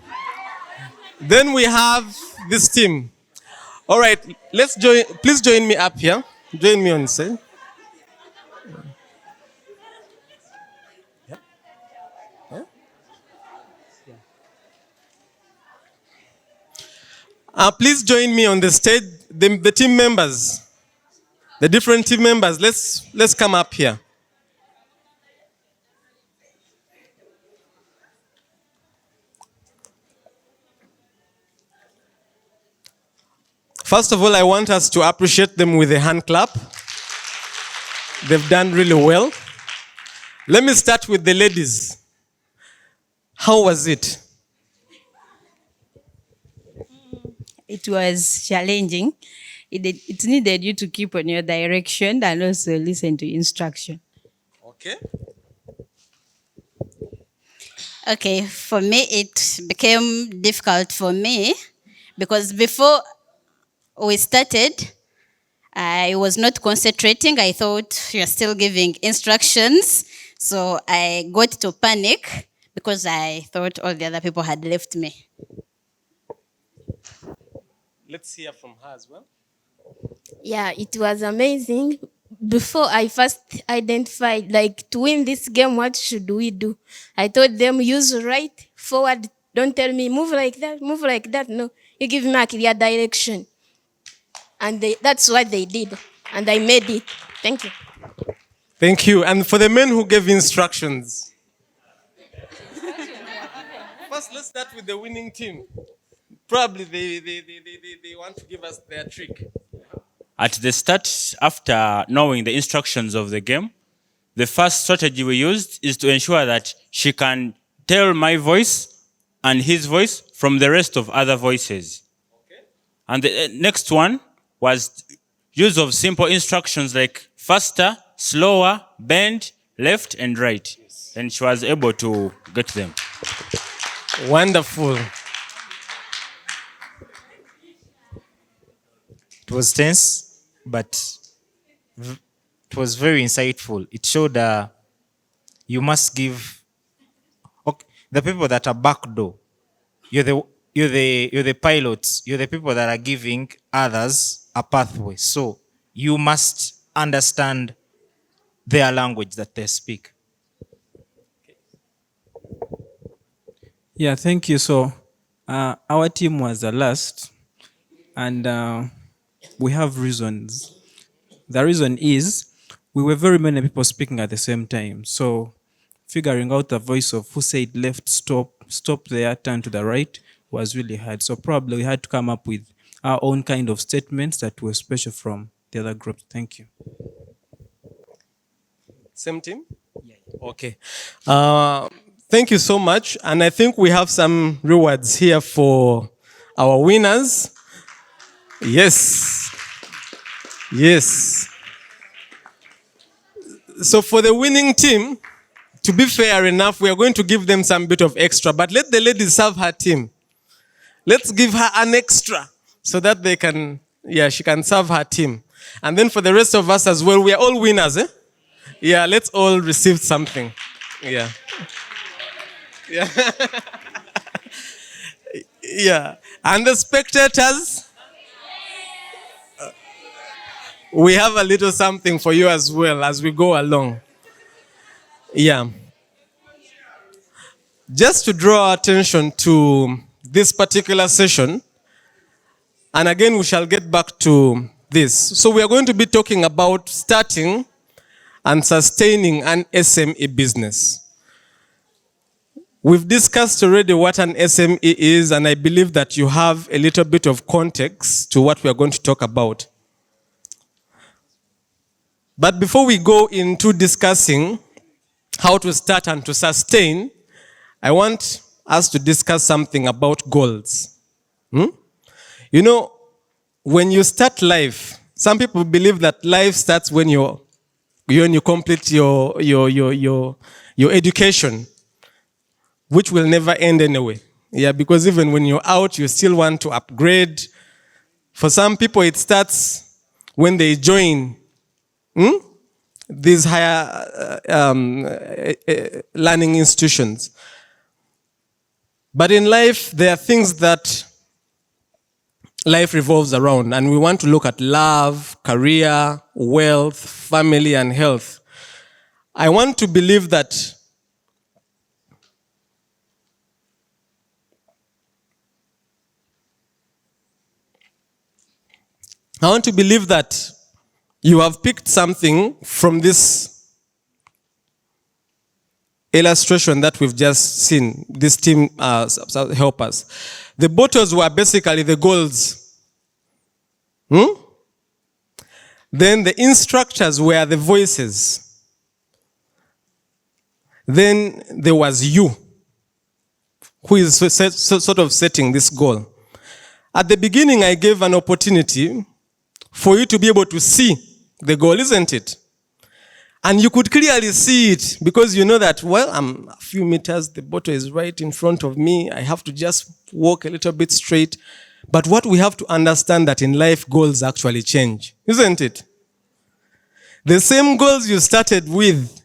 Then we have this team. All right, please join me up here. Join me on stage. Please join me on the stage. The team members, the different team members, let's come up here. First of all, I want us to appreciate them with a hand clap. They've done really well. Let me start with the ladies. How was it? It was challenging. It needed you to keep on your direction and also listen to instruction. Okay. Okay, for me, it became difficult for me because before we started, I was not concentrating. I thought you're still giving instructions. So I got to panic because I thought all the other people had left me. Let's hear from her as well. Yeah, it was amazing. Before I first identified, like, to win this game, what should we do? I told them, use right, forward. Don't tell me, move like that, move like that. No, you give me a clear direction. And that's what they did. And I made it. Thank you. Thank you. And for the men who gave instructions. First, let's start with the winning team. Probably they want to give us their trick. At the start, after knowing the instructions of the game, the first strategy we used is to ensure that she can tell my voice and his voice from the rest of other voices. Okay. And the next one was use of simple instructions like faster, slower, bend, left and right. And she was able to get them. Wonderful. It was tense, but it was very insightful. It showed you must give the people that are back door. You're the pilots. You're the people that are giving others a pathway. So you must understand their language that they speak. Yeah, thank you. So our team was the last, and we have reasons. The reason is we were very many people speaking at the same time. So figuring out the voice of who said left, stop there, turn to the right was really hard. So probably we had to come up with our own kind of statements that were special from the other groups. Thank you. Same team? Yeah. Okay. Thank you so much. And I think we have some rewards here for our winners. Yes. Yes. So for the winning team, to be fair enough, we are going to give them some bit of extra, but let the lady serve her team. Let's give her an extra so that they can, she can serve her team. And then for the rest of us as well, we are all winners, eh? Yeah, let's all receive something. Yeah. Yeah. Yeah. And the spectators, we have a little something for you as well as we go along. Yeah. Just to draw our attention to this particular session, and again we shall get back to this. So we are going to be talking about starting and sustaining an SME business. We've discussed already what an SME is, and I believe that you have a little bit of context to what we are going to talk about. But before we go into discussing how to start and to sustain, I want us to discuss something about goals. You know, when you start life, some people believe that life starts when you complete your education, which will never end anyway. Yeah, because even when you're out, you still want to upgrade. For some people, it starts when they join these higher learning institutions. But in life, there are things that life revolves around, and we want to look at love, career, wealth, family, and health. I want to believe that you have picked something from this illustration that we've just seen. This team help us. The bottles were basically the goals. Then the instructors were the voices. Then there was you, who is sort of setting this goal. At the beginning, I gave an opportunity for you to be able to see the goal, isn't it? And you could clearly see it because you know that, well, I'm a few meters, the bottle is right in front of me. I have to just walk a little bit straight. But what we have to understand that in life, goals actually change, isn't it? The same goals you started with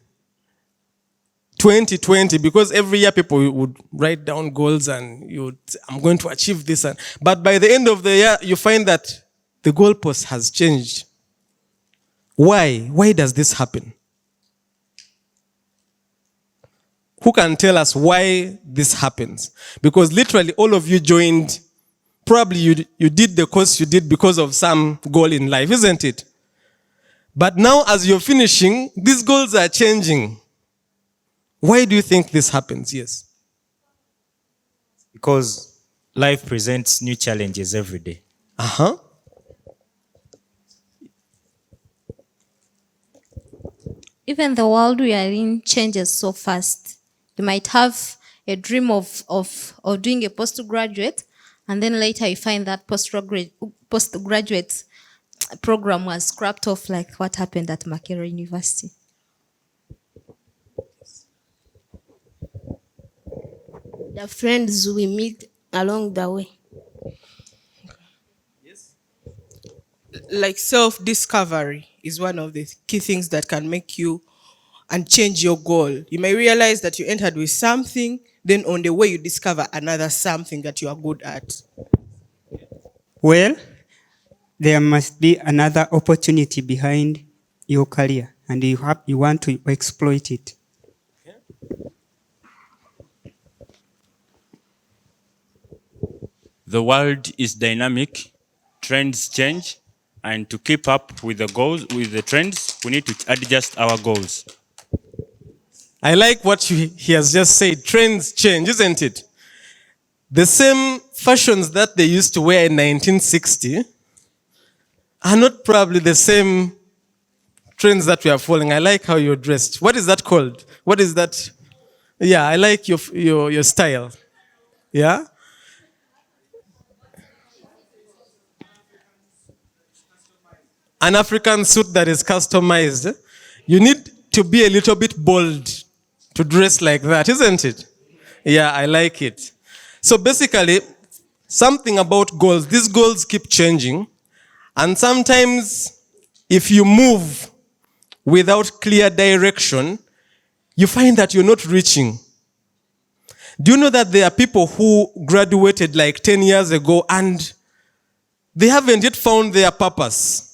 2020, because every year people would write down goals and you would say, I'm going to achieve this. But by the end of the year, you find that the goalpost has changed. Why? Why does this happen? Who can tell us why this happens? Because literally all of you joined, probably you did the course you did because of some goal in life, isn't it? But now as you're finishing, these goals are changing. Why do you think this happens? Yes. Because life presents new challenges every day. Uh-huh. Even the world we are in changes so fast. You might have a dream of doing a postgraduate, and then later you find that postgraduate program was scrapped off, like what happened at Makerere University. The friends we meet along the way. Like self-discovery is one of the key things that can make you and change your goal. You may realize that you entered with something, then on the way you discover another something that you are good at. Well, there must be another opportunity behind your career, and you want to exploit it. The world is dynamic, trends change, and to keep up with the goals, with the trends, we need to adjust our goals. I like what he has just said. Trends change, isn't it? The same fashions that they used to wear in 1960 are not probably the same trends that we are following. I like how you're dressed. What is that called? What is that? Yeah, I like your style. Yeah? An African suit that is customized. You need to be a little bit bold to dress like that, isn't it? Yeah, I like it. So basically, something about goals. These goals keep changing. And sometimes, if you move without clear direction, you find that you're not reaching. Do you know that there are people who graduated like 10 years ago and they haven't yet found their purpose?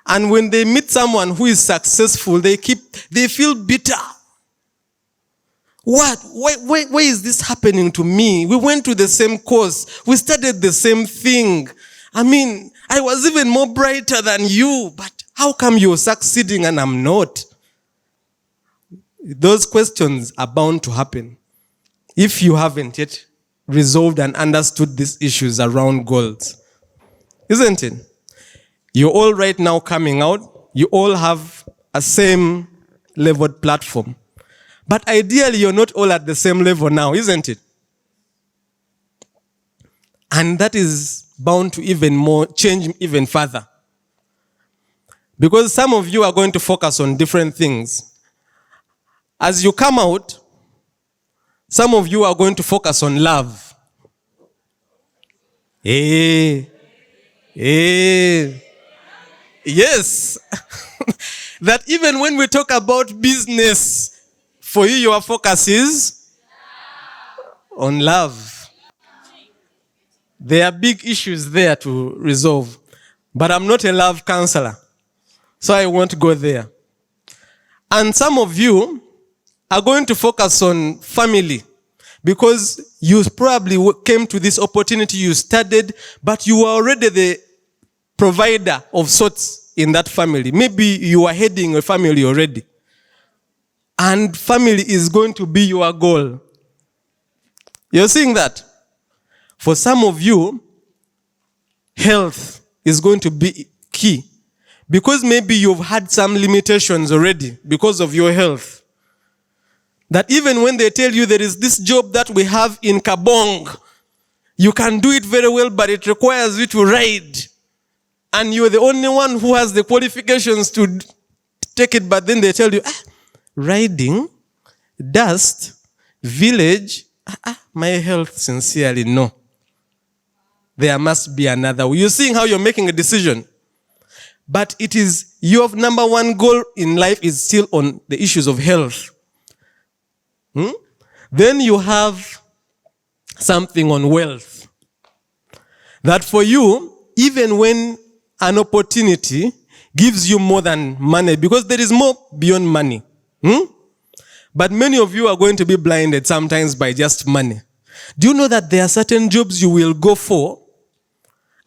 And when they meet someone who is successful, they feel bitter. What? Why is this happening to me? We went to the same course. We studied the same thing. I mean, I was even more brighter than you, but how come you're succeeding and I'm not? Those questions are bound to happen if you haven't yet resolved and understood these issues around goals. Isn't it? You're all right now coming out. You all have a same leveled platform. But ideally, you're not all at the same level now, isn't it? And that is bound to even more change even further. Because some of you are going to focus on different things. As you come out, some of you are going to focus on love. Yes. That even when we talk about business, for you, your focus is on love. There are big issues there to resolve. But I'm not a love counselor, so I won't go there. And some of you are going to focus on family because you probably came to this opportunity, you studied, but you were already the provider of sorts in that family. Maybe you are heading a family already. And family is going to be your goal. You're seeing that? For some of you, health is going to be key. Because maybe you've had some limitations already because of your health. That even when they tell you there is this job that we have in Kabong, you can do it very well, but it requires you to ride. And you're the only one who has the qualifications to take it, but then they tell you, riding, dust, village, my health, sincerely, no. There must be another way. You're seeing how you're making a decision. But it is your number one goal in life is still on the issues of health. Then you have something on wealth. That for you, even when an opportunity gives you more than money, because there is more beyond money. But many of you are going to be blinded sometimes by just money. Do you know that there are certain jobs you will go for,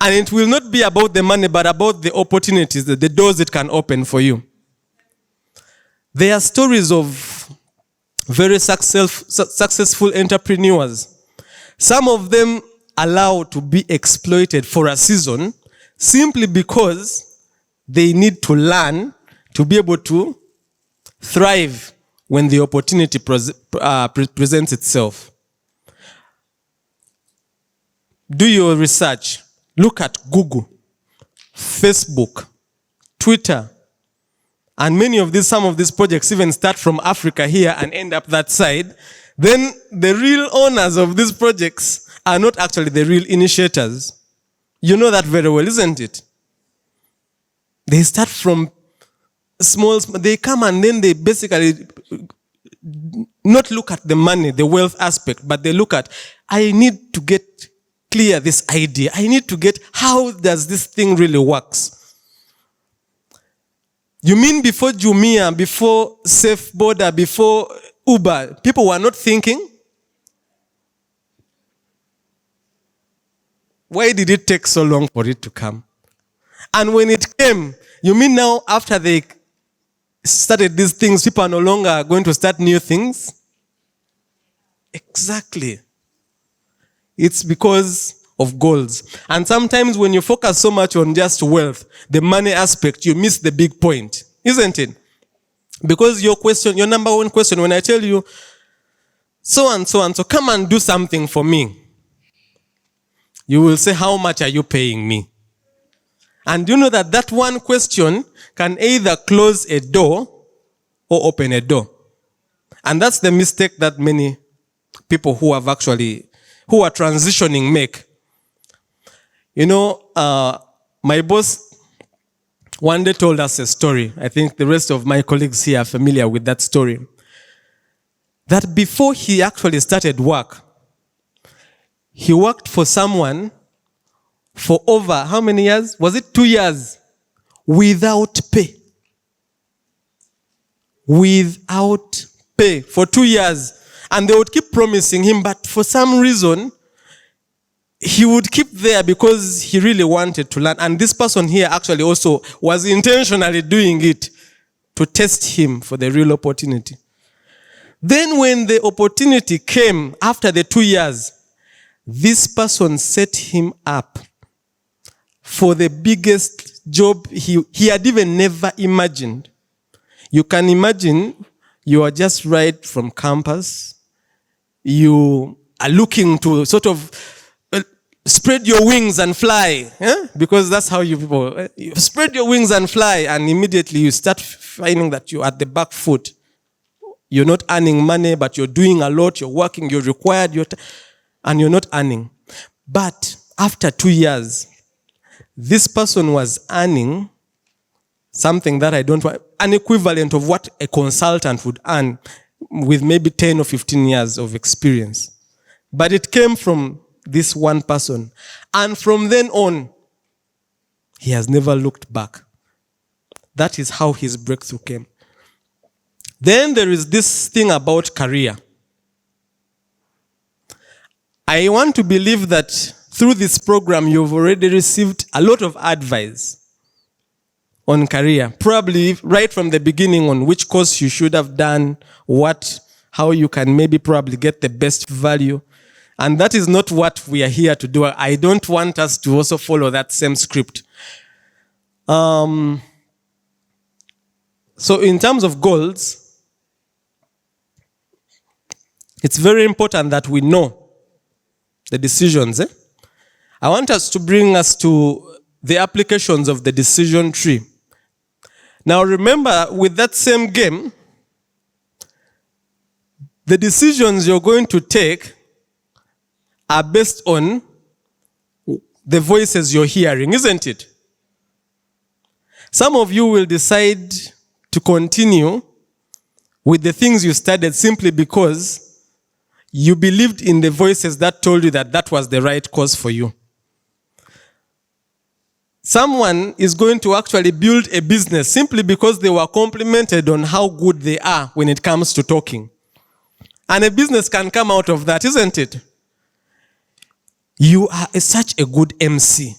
and it will not be about the money, but about the opportunities, the doors it can open for you? There are stories of very successful entrepreneurs. Some of them allowed to be exploited for a season simply because they need to learn to be able to thrive when the opportunity presents itself. Do your research. Look at Google, Facebook, Twitter, and some of these projects even start from Africa here and end up that side. Then the real owners of these projects are not actually the real initiators. You know that very well, isn't it? They start from small, they come and then they basically not look at the money, the wealth aspect, but they look at, I need to get clear this idea. I need to get, how does this thing really works? You mean before Jumia, before Safe Border, before Uber, people were not thinking? Why did it take so long for it to come? And when it came, you mean now after they started these things, people are no longer going to start new things? Exactly. It's because of goals. And sometimes when you focus so much on just wealth, the money aspect, you miss the big point, isn't it? Because your number one question, when I tell you, so and so, come and do something for me, you will say, how much are you paying me? And you know that one question can either close a door or open a door. And that's the mistake that many people who are transitioning make. You know, my boss one day told us a story. I think the rest of my colleagues here are familiar with that story. That before he actually started work, he worked for someone for over, how many years? Was it 2 years? Without pay. Without pay for 2 years. And they would keep promising him, but for some reason, he would keep there because he really wanted to learn. And this person here actually also was intentionally doing it to test him for the real opportunity. Then when the opportunity came after the 2 years, this person set him up for the biggest job he had even never imagined. You can imagine you are just right from campus. You are looking to sort of spread your wings and fly. Because that's how you people, you spread your wings and fly, and immediately you start finding that you're at the back foot. You're not earning money, but you're doing a lot, you're working, you're required, and you're not earning. But after 2 years, this person was earning something that I don't want, an equivalent of what a consultant would earn with maybe 10 or 15 years of experience. But it came from this one person. And from then on, he has never looked back. That is how his breakthrough came. Then there is this thing about career. I want to believe that through this program, you've already received a lot of advice on career. Probably right from the beginning on which course you should have done, how you can maybe probably get the best value. And that is not what we are here to do. I don't want us to also follow that same script. So in terms of goals, it's very important that we know the decisions. I want us to bring us to the applications of the decision tree. Now remember, with that same game, the decisions you're going to take are based on the voices you're hearing, isn't it? Some of you will decide to continue with the things you studied simply because you believed in the voices that told you that that was the right course for you. Someone is going to actually build a business simply because they were complimented on how good they are when it comes to talking. And a business can come out of that, isn't it? You are such a good MC.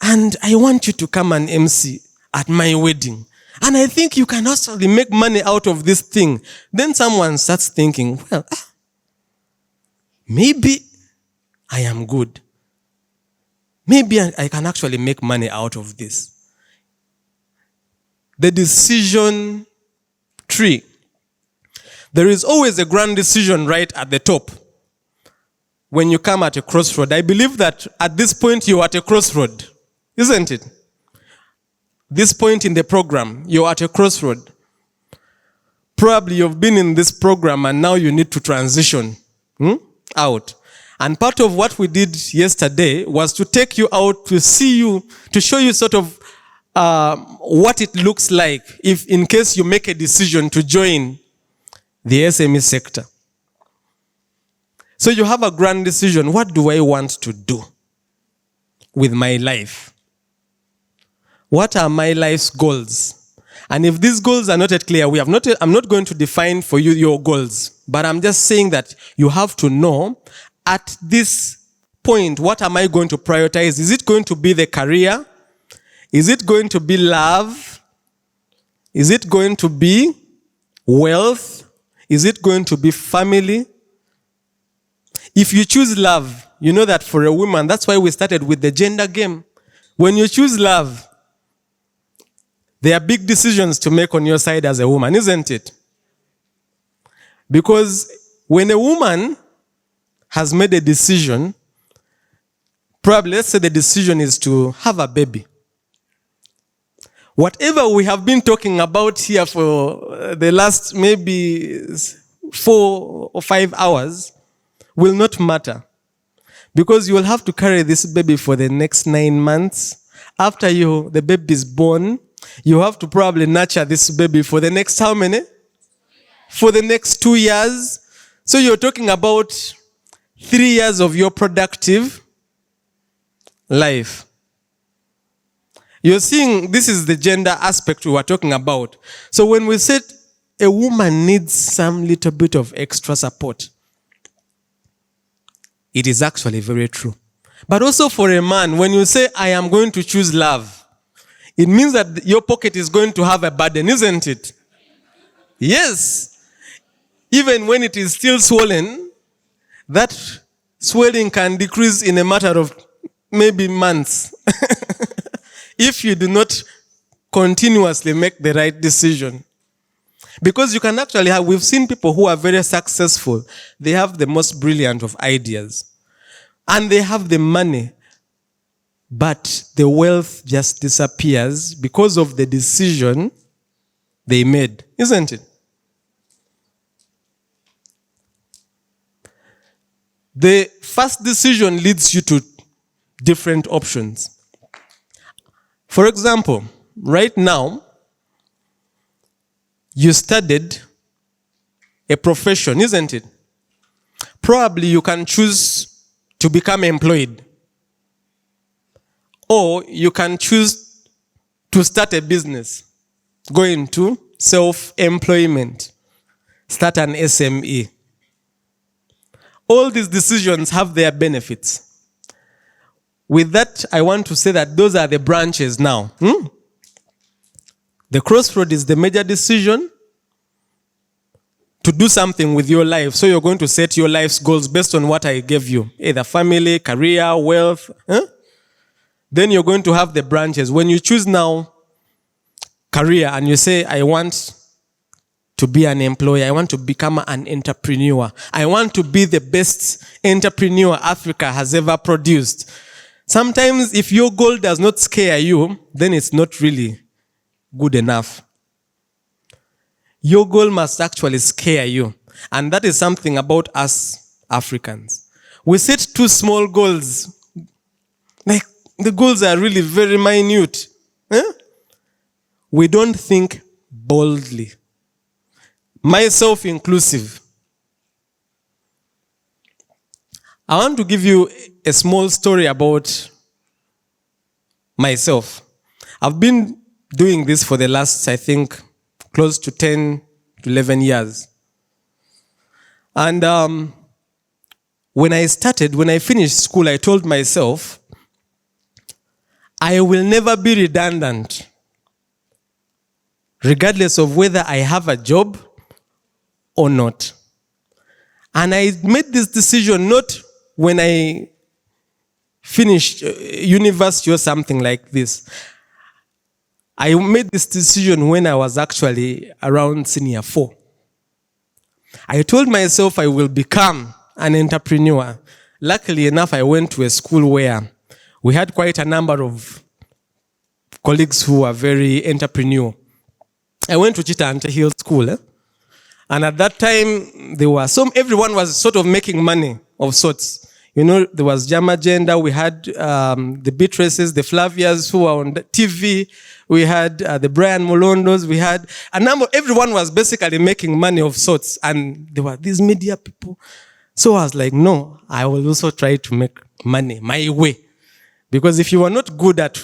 And I want you to come and MC at my wedding. And I think you can also make money out of this thing. Then someone starts thinking, well, maybe I am good. Maybe I can actually make money out of this. The decision tree. There is always a grand decision right at the top. When you come at a crossroad, I believe that at this point you're at a crossroad, isn't it? This point in the program, you're at a crossroad. Probably you've been in this program and now you need to transition out. And part of what we did yesterday was to take you out to see you, to show you sort of what it looks like if in case you make a decision to join the SME sector. So you have a grand decision. What do I want to do with my life? What are my life's goals? And if these goals are not yet clear, I'm not going to define for you your goals, but I'm just saying that you have to know at this point, what am I going to prioritize? Is it going to be the career? Is it going to be love? Is it going to be wealth? Is it going to be family? If you choose love, you know that for a woman, that's why we started with the gender game. When you choose love, there are big decisions to make on your side as a woman, isn't it? Because when a woman has made a decision, probably let's say the decision is to have a baby. Whatever we have been talking about here for the last maybe 4 or 5 hours will not matter. Because you will have to carry this baby for the next 9 months. After the baby is born, you have to probably nurture this baby for the next how many? For the next 2 years. So you're talking about 3 years of your productive life. You're seeing this is the gender aspect we were talking about. So when we said a woman needs some little bit of extra support, it is actually very true. But also for a man, when you say, I am going to choose love, it means that your pocket is going to have a burden, isn't it? Yes. Even when it is still swollen, that swelling can decrease in a matter of maybe months. If you do not continuously make the right decision. Because you can actually we've seen people who are very successful. They have the most brilliant of ideas. And they have the money. But the wealth just disappears because of the decision they made. Isn't it? The first decision leads you to different options. For example, right now, you studied a profession, isn't it? Probably you can choose to become employed. Or you can choose to start a business, go into self-employment, start an SME. All these decisions have their benefits. With that, I want to say that those are the branches now. The crossroad is the major decision to do something with your life. So you're going to set your life's goals based on what I gave you. Either family, career, wealth. Then you're going to have the branches. When you choose now career and you say, I want to be an employee, I want to become an entrepreneur. I want to be the best entrepreneur Africa has ever produced. Sometimes if your goal does not scare you, then it's not really good enough. Your goal must actually scare you. And that is something about us Africans. We set too small goals. Like, the goals are really very minute. We don't think boldly. Myself inclusive. I want to give you a small story about myself. I've been doing this for the last, I think, close to 10 to 11 years. And when I finished school, I told myself, I will never be redundant, regardless of whether I have a job or not. And I made this decision not when I finished university or something like this. I made this decision when I was actually around senior 4. I told myself I will become an entrepreneur. Luckily enough, I went to a school where we had quite a number of colleagues who were very entrepreneurial. I went to Chitante Hill School. And at that time, everyone was sort of making money of sorts. You know, there was Jama Gender, we had the Beatrices, the Flavias who were on the TV, we had the Brian Molondos, we had a number, everyone was basically making money of sorts, and there were these media people. So I was like, no, I will also try to make money my way. Because if you were not good at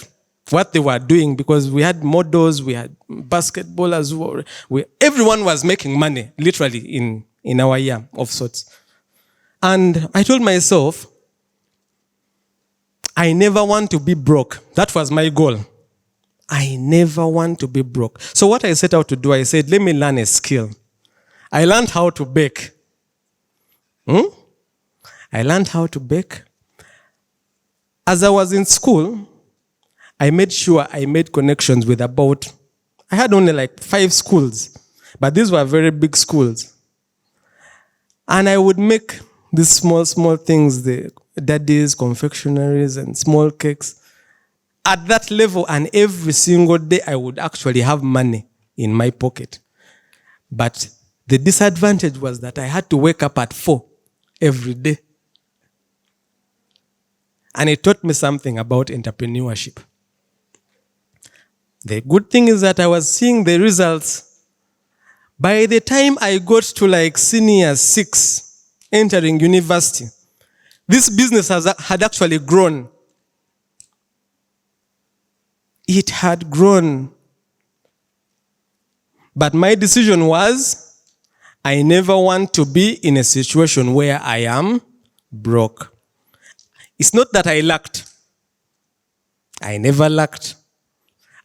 what they were doing, because we had models, we had basketballers, everyone was making money, literally, in our year of sorts. And I told myself, I never want to be broke. That was my goal. I never want to be broke. So what I set out to do, I said, let me learn a skill. I learned how to bake. I learned how to bake. As I was in school, I made sure I made connections with I had only like 5 schools, but these were very big schools. And I would make these small things, the daddies, confectionaries, and small cakes at that level. And every single day, I would actually have money in my pocket. But the disadvantage was that I had to wake up at 4 every day. And it taught me something about entrepreneurship. The good thing is that I was seeing the results. By the time I got to like senior 6, entering university, this business had actually grown. It had grown. But my decision was, I never want to be in a situation where I am broke. It's not that I lacked. I never lacked.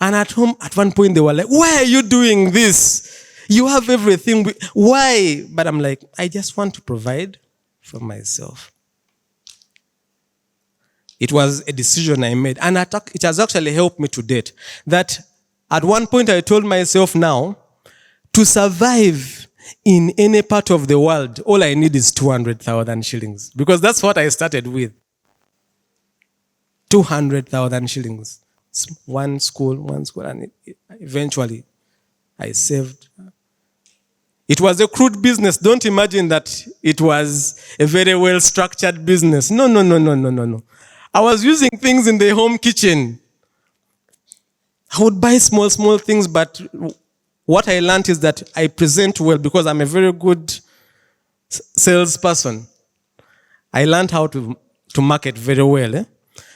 And at home, at one point, they were like, why are you doing this? You have everything. Why? But I'm like, I just want to provide for myself. It was a decision I made. And it has actually helped me to date. That at one point, I told myself now, to survive in any part of the world, all I need is 200,000 shillings. Because that's what I started with. 200,000 shillings. One school, and eventually I saved. It was a crude business. Don't imagine that it was a very well-structured business. No. I was using things in the home kitchen. I would buy small things, but what I learned is that I present well because I'm a very good salesperson. I learned how to market very well.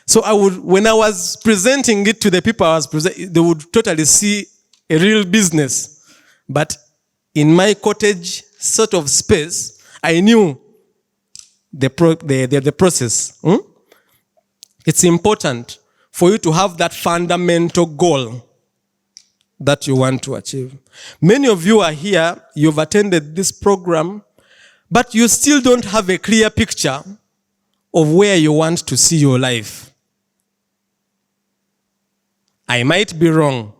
So when I was presenting it to the people they would totally see a real business. But in my cottage sort of space, I knew the process. It's important for you to have that fundamental goal that you want to achieve. Many of you are here, you've attended this program, but you still don't have a clear picture of where you want to see your life. I might be wrong,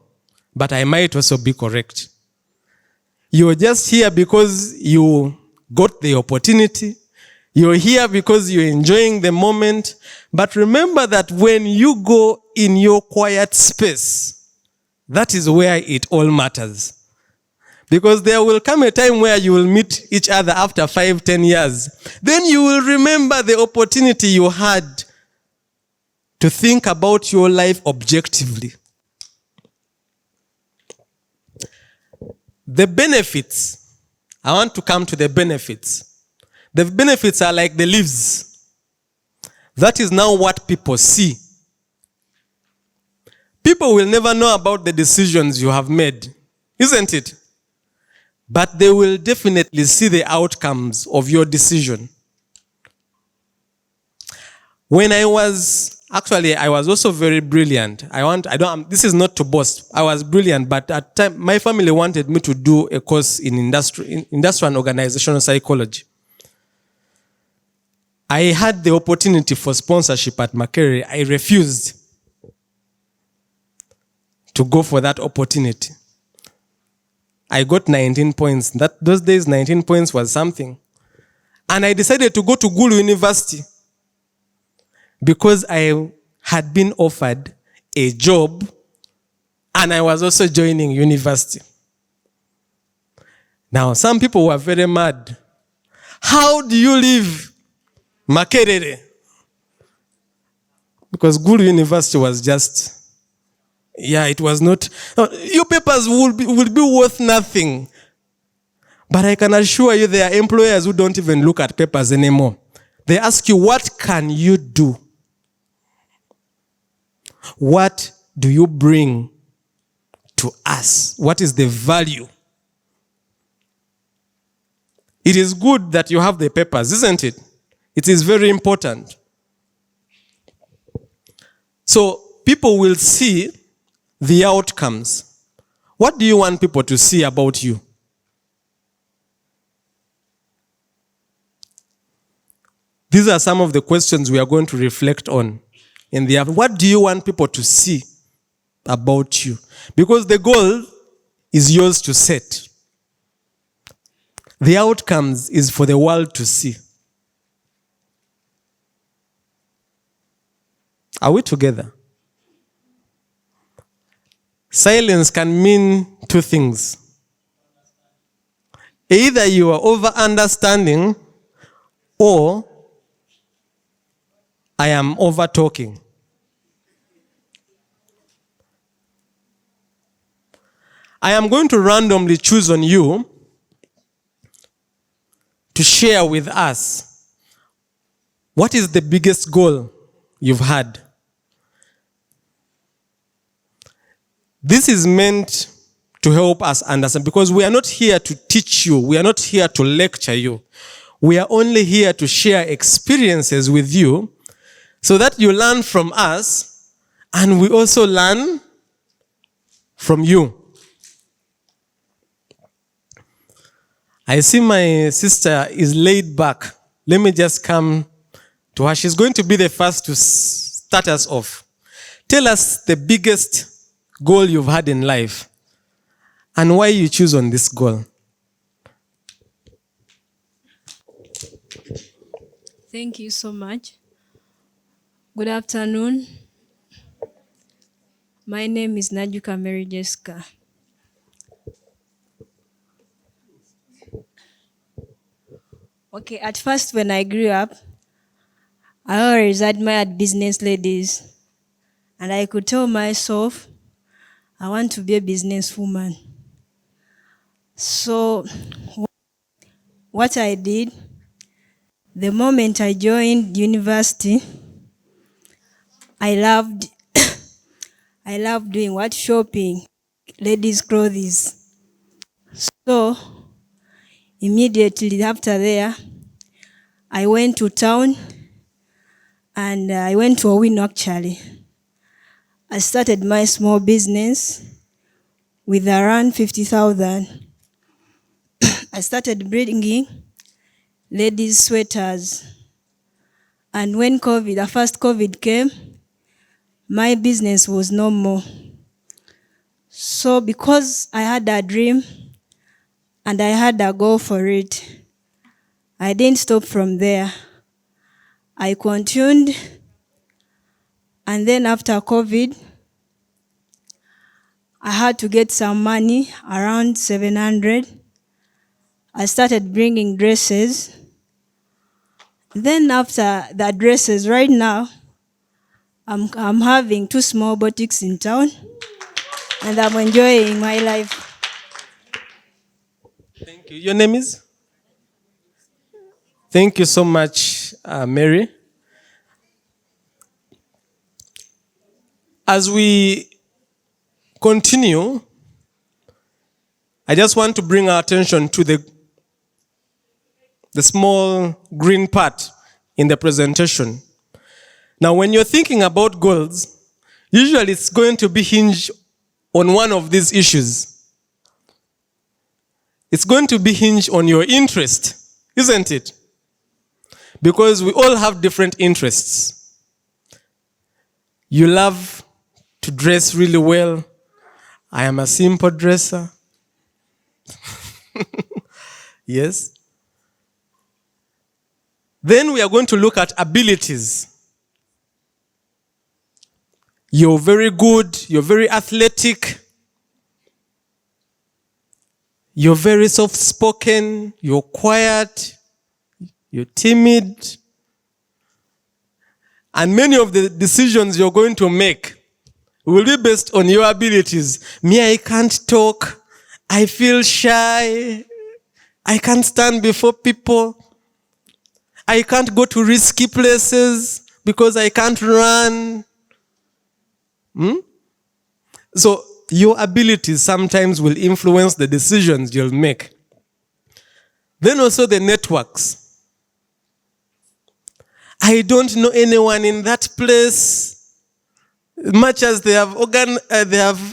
but I might also be correct. You're just here because you got the opportunity. You're here because you're enjoying the moment. But remember that when you go in your quiet space, That is where it all matters. Because there will come a time where you will meet each other after 5, 10 years. Then you will remember the opportunity you had to think about your life objectively. The benefits. I want to come to the benefits. The benefits are like the leaves. That is now what people see. People will never know about the decisions you have made, isn't it? But they will definitely see the outcomes of your decision. When I was also very brilliant. This is not to boast. I was brilliant, but at time my family wanted me to do a course in industrial and organizational psychology. I had the opportunity for sponsorship at Makerere. I refused to go for that opportunity. I got 19 points. Those days, 19 points was something. And I decided to go to Gulu University because I had been offered a job and I was also joining university. Now, some people were very mad. How do you leave Makerere? Because Gulu University was just, it was not, your papers will be worth nothing. But I can assure you there are employers who don't even look at papers anymore. They ask you, what can you do? What do you bring to us? What is the value? It is good that you have the papers, isn't it? It is very important. So people will see the outcomes. What do you want people to see about you? These are some of the questions we are going to reflect on. What do you want people to see about you? Because the goal is yours to set. The outcomes is for the world to see. Are we together? Silence can mean two things. Either you are over-understanding or I am over-talking. I am going to randomly choose on you to share with us what is the biggest goal you've had. This is meant to help us understand because we are not here to teach you. We are not here to lecture you. We are only here to share experiences with you so that you learn from us and we also learn from you. I see my sister is laid back. Let me just come to her. She's going to be the first to start us off. Tell us the biggest goal you've had in life and why you choose on this goal. Thank you so much. Good afternoon. My name is Najuka Mary Jessica. Okay, at first when I grew up, I always admired business ladies. And I could tell myself, I want to be a businesswoman. So what I did, the moment I joined university, I loved doing what? Shopping, ladies' clothes. So immediately after there, I went to town and I went to Owino actually. I started my small business with around 50,000. I started bringing ladies' sweaters. And when the first COVID came, my business was no more. So because I had a dream and I had a goal for it, I didn't stop from there. I continued. And then after COVID, I had to get some money, around 700. I started bringing dresses. Then after the dresses, right now, I'm having 2 small boutiques in town, and I'm enjoying my life. Thank you. Your name is? Thank you so much, Mary. As we continue, I just want to bring our attention to the small green part in the presentation. Now, when you're thinking about goals, usually it's going to be hinged on one of these issues. It's going to be hinged on your interest, isn't it? Because we all have different interests. You love to dress really well. I am a simple dresser. Yes. Then we are going to look at abilities. You're very good, you're very athletic, you're very soft-spoken, you're quiet, you're timid. And many of the decisions you're going to make will be based on your abilities. Me, I can't talk. I feel shy. I can't stand before people. I can't go to risky places because I can't run. So your abilities sometimes will influence the decisions you'll make. Then also the networks. I don't know anyone in that place. Much as they have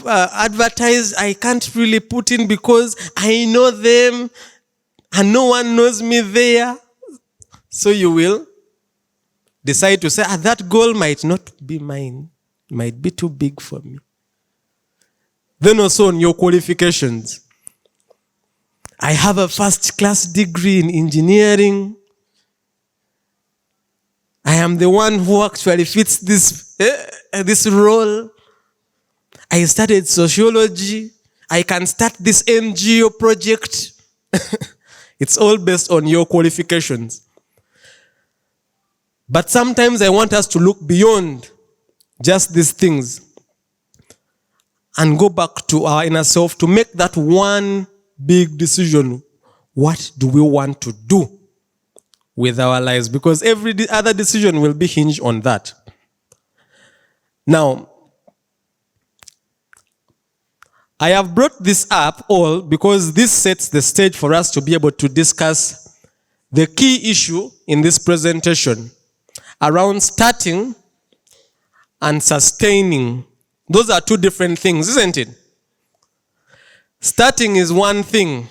advertised, I can't really put in because I know them and no one knows me there. So you will decide to say, that goal might not be mine. Might be too big for me. Then also on your qualifications. I have a first-class degree in engineering. I am the one who actually fits this role. I studied sociology. I can start this NGO project. It's all based on your qualifications. But sometimes I want us to look beyond just these things and go back to our inner self to make that one big decision. What do we want to do with our lives? Because every other decision will be hinged on that. Now, I have brought this up all because this sets the stage for us to be able to discuss the key issue in this presentation around starting and sustaining. Those are two different things, isn't it? Starting is one thing.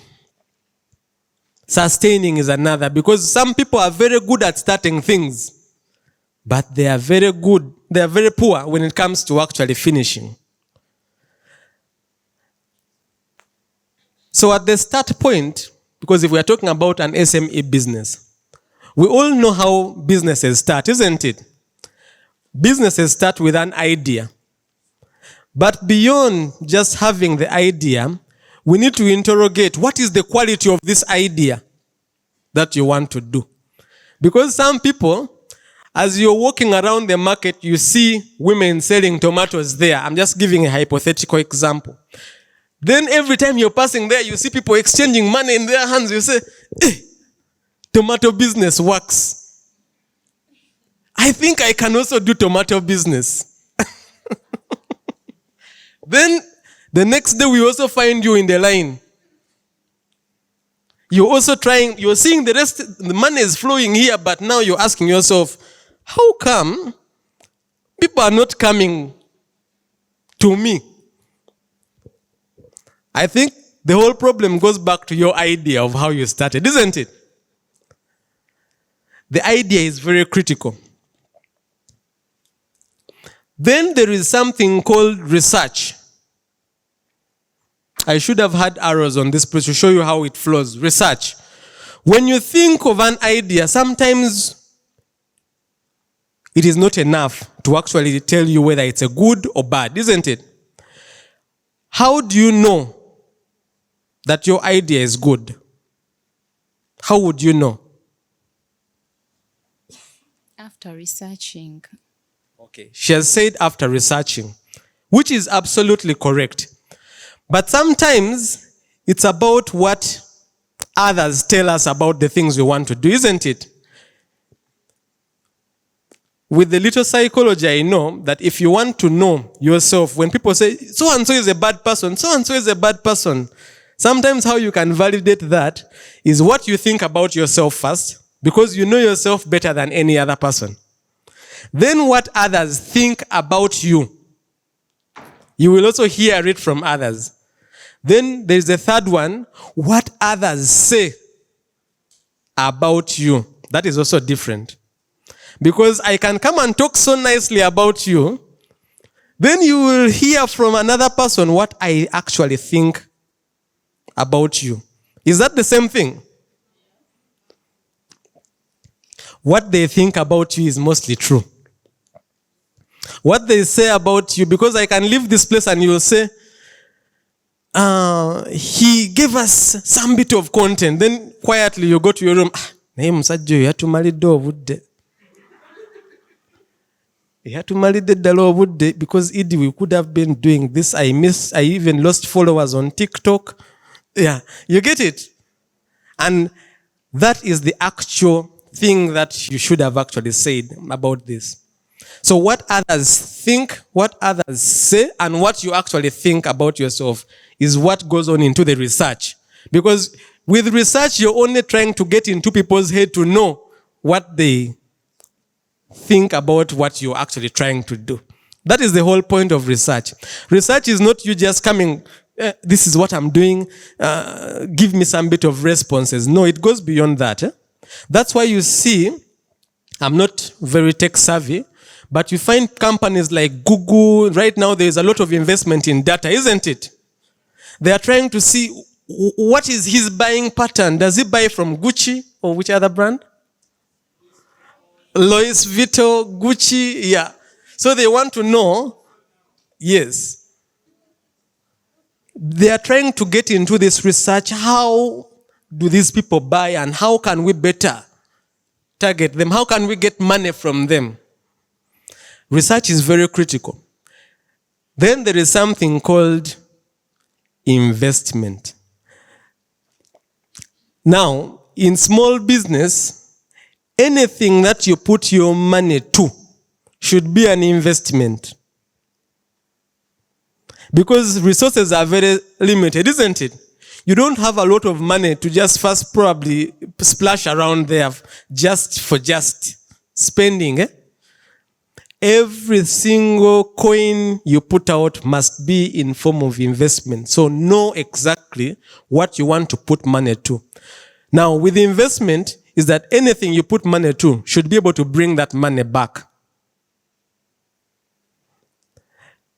Sustaining is another. Because some people are very good at starting things, but they are very poor when it comes to actually finishing. So at the start point, because if we are talking about an SME business, we all know how businesses start, isn't it? Businesses start with an idea. But beyond just having the idea, we need to interrogate what is the quality of this idea that you want to do. Because some people, as you're walking around the market, you see women selling tomatoes there. I'm just giving a hypothetical example. Then every time you're passing there, you see people exchanging money in their hands. You say, hey, tomato business works. I think I can also do tomato business. Then the next day we also find you in the line. You're also trying, you're seeing the money is flowing here, but now you're asking yourself, how come people are not coming to me? I think the whole problem goes back to your idea of how you started, isn't it? The idea is very critical. Then there is something called research. I should have had arrows on this page to show you how it flows. Research. When you think of an idea, sometimes it is not enough to actually tell you whether it's a good or bad, isn't it? How do you know that your idea is good? How would you know? After researching. Okay. She has said after researching, which is absolutely correct. But sometimes it's about what others tell us about the things we want to do, isn't it? With the little psychology, I know that if you want to know yourself, when people say, so-and-so is a bad person, so-and-so is a bad person, sometimes how you can validate that is what you think about yourself first, because you know yourself better than any other person. Then what others think about you. You will also hear it from others. Then there's the third one, what others say about you. That is also different. Because I can come and talk so nicely about you, then you will hear from another person what I actually think about you. Is that the same thing? What they think about you is mostly true. What they say about you, because I can leave this place and you will say, he gave us some bit of content. Then quietly you go to your room. You had to marry because we could have been doing this. I even lost followers on TikTok. Yeah, you get it? And that is the actual thing that you should have actually said about this. So what others think, what others say, and what you actually think about yourself is what goes on into the research. Because with research, you're only trying to get into people's head to know what they think about what you're actually trying to do. That is the whole point of research. Research is not you just coming, this is what I'm doing, give me some bit of responses. No, it goes beyond that. That's why you see, I'm not very tech savvy, but you find companies like Google, right now there is a lot of investment in data, isn't it? They are trying to see what is his buying pattern. Does he buy from Gucci or which other brand? Louis Vuitton, Gucci, yeah. So they want to know, yes. They are trying to get into this research. How do these people buy and how can we better target them? How can we get money from them? Research is very critical. Then there is something called investment. Now, in small business, anything that you put your money to should be an investment. Because resources are very limited, isn't it? You don't have a lot of money to just first probably splash around there just for spending. Every single coin you put out must be in form of investment. So know exactly what you want to put money to. Now, with investment is that anything you put money to should be able to bring that money back.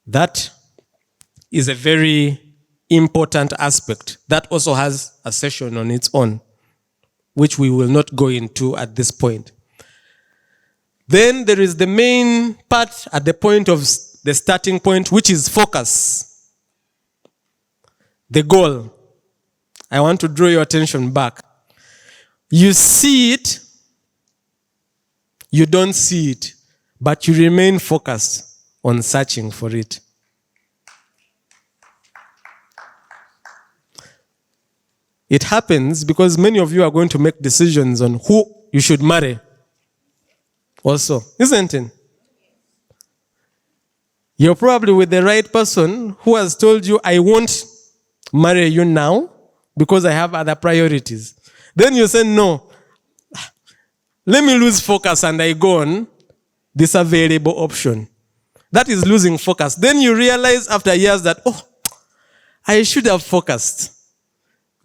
That is a very important aspect. That also has a session on its own, which we will not go into at this point. Then there is the main part at the point of the starting point, which is focus. The goal. I want to draw your attention back. You see it, you don't see it, but you remain focused on searching for it. It happens because many of you are going to make decisions on who you should marry. Also, isn't it? You're probably with the right person who has told you, I won't marry you now because I have other priorities. Then you say, no, let me lose focus and I go on this available option. That is losing focus. Then you realize after years that, oh, I should have focused.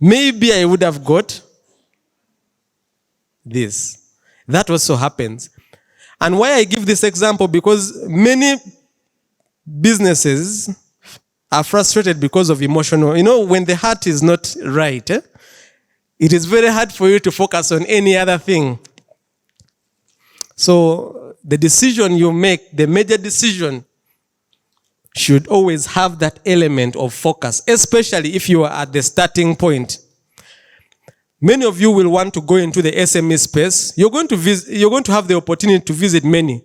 Maybe I would have got this. That also happens. And why I give this example, because many businesses are frustrated because of emotional, when the heart is not right, it is very hard for you to focus on any other thing. So the decision you make, the major decision, should always have that element of focus, especially if you are at the starting point. Many of you will want to go into the SME space. You're going to have the opportunity to visit many.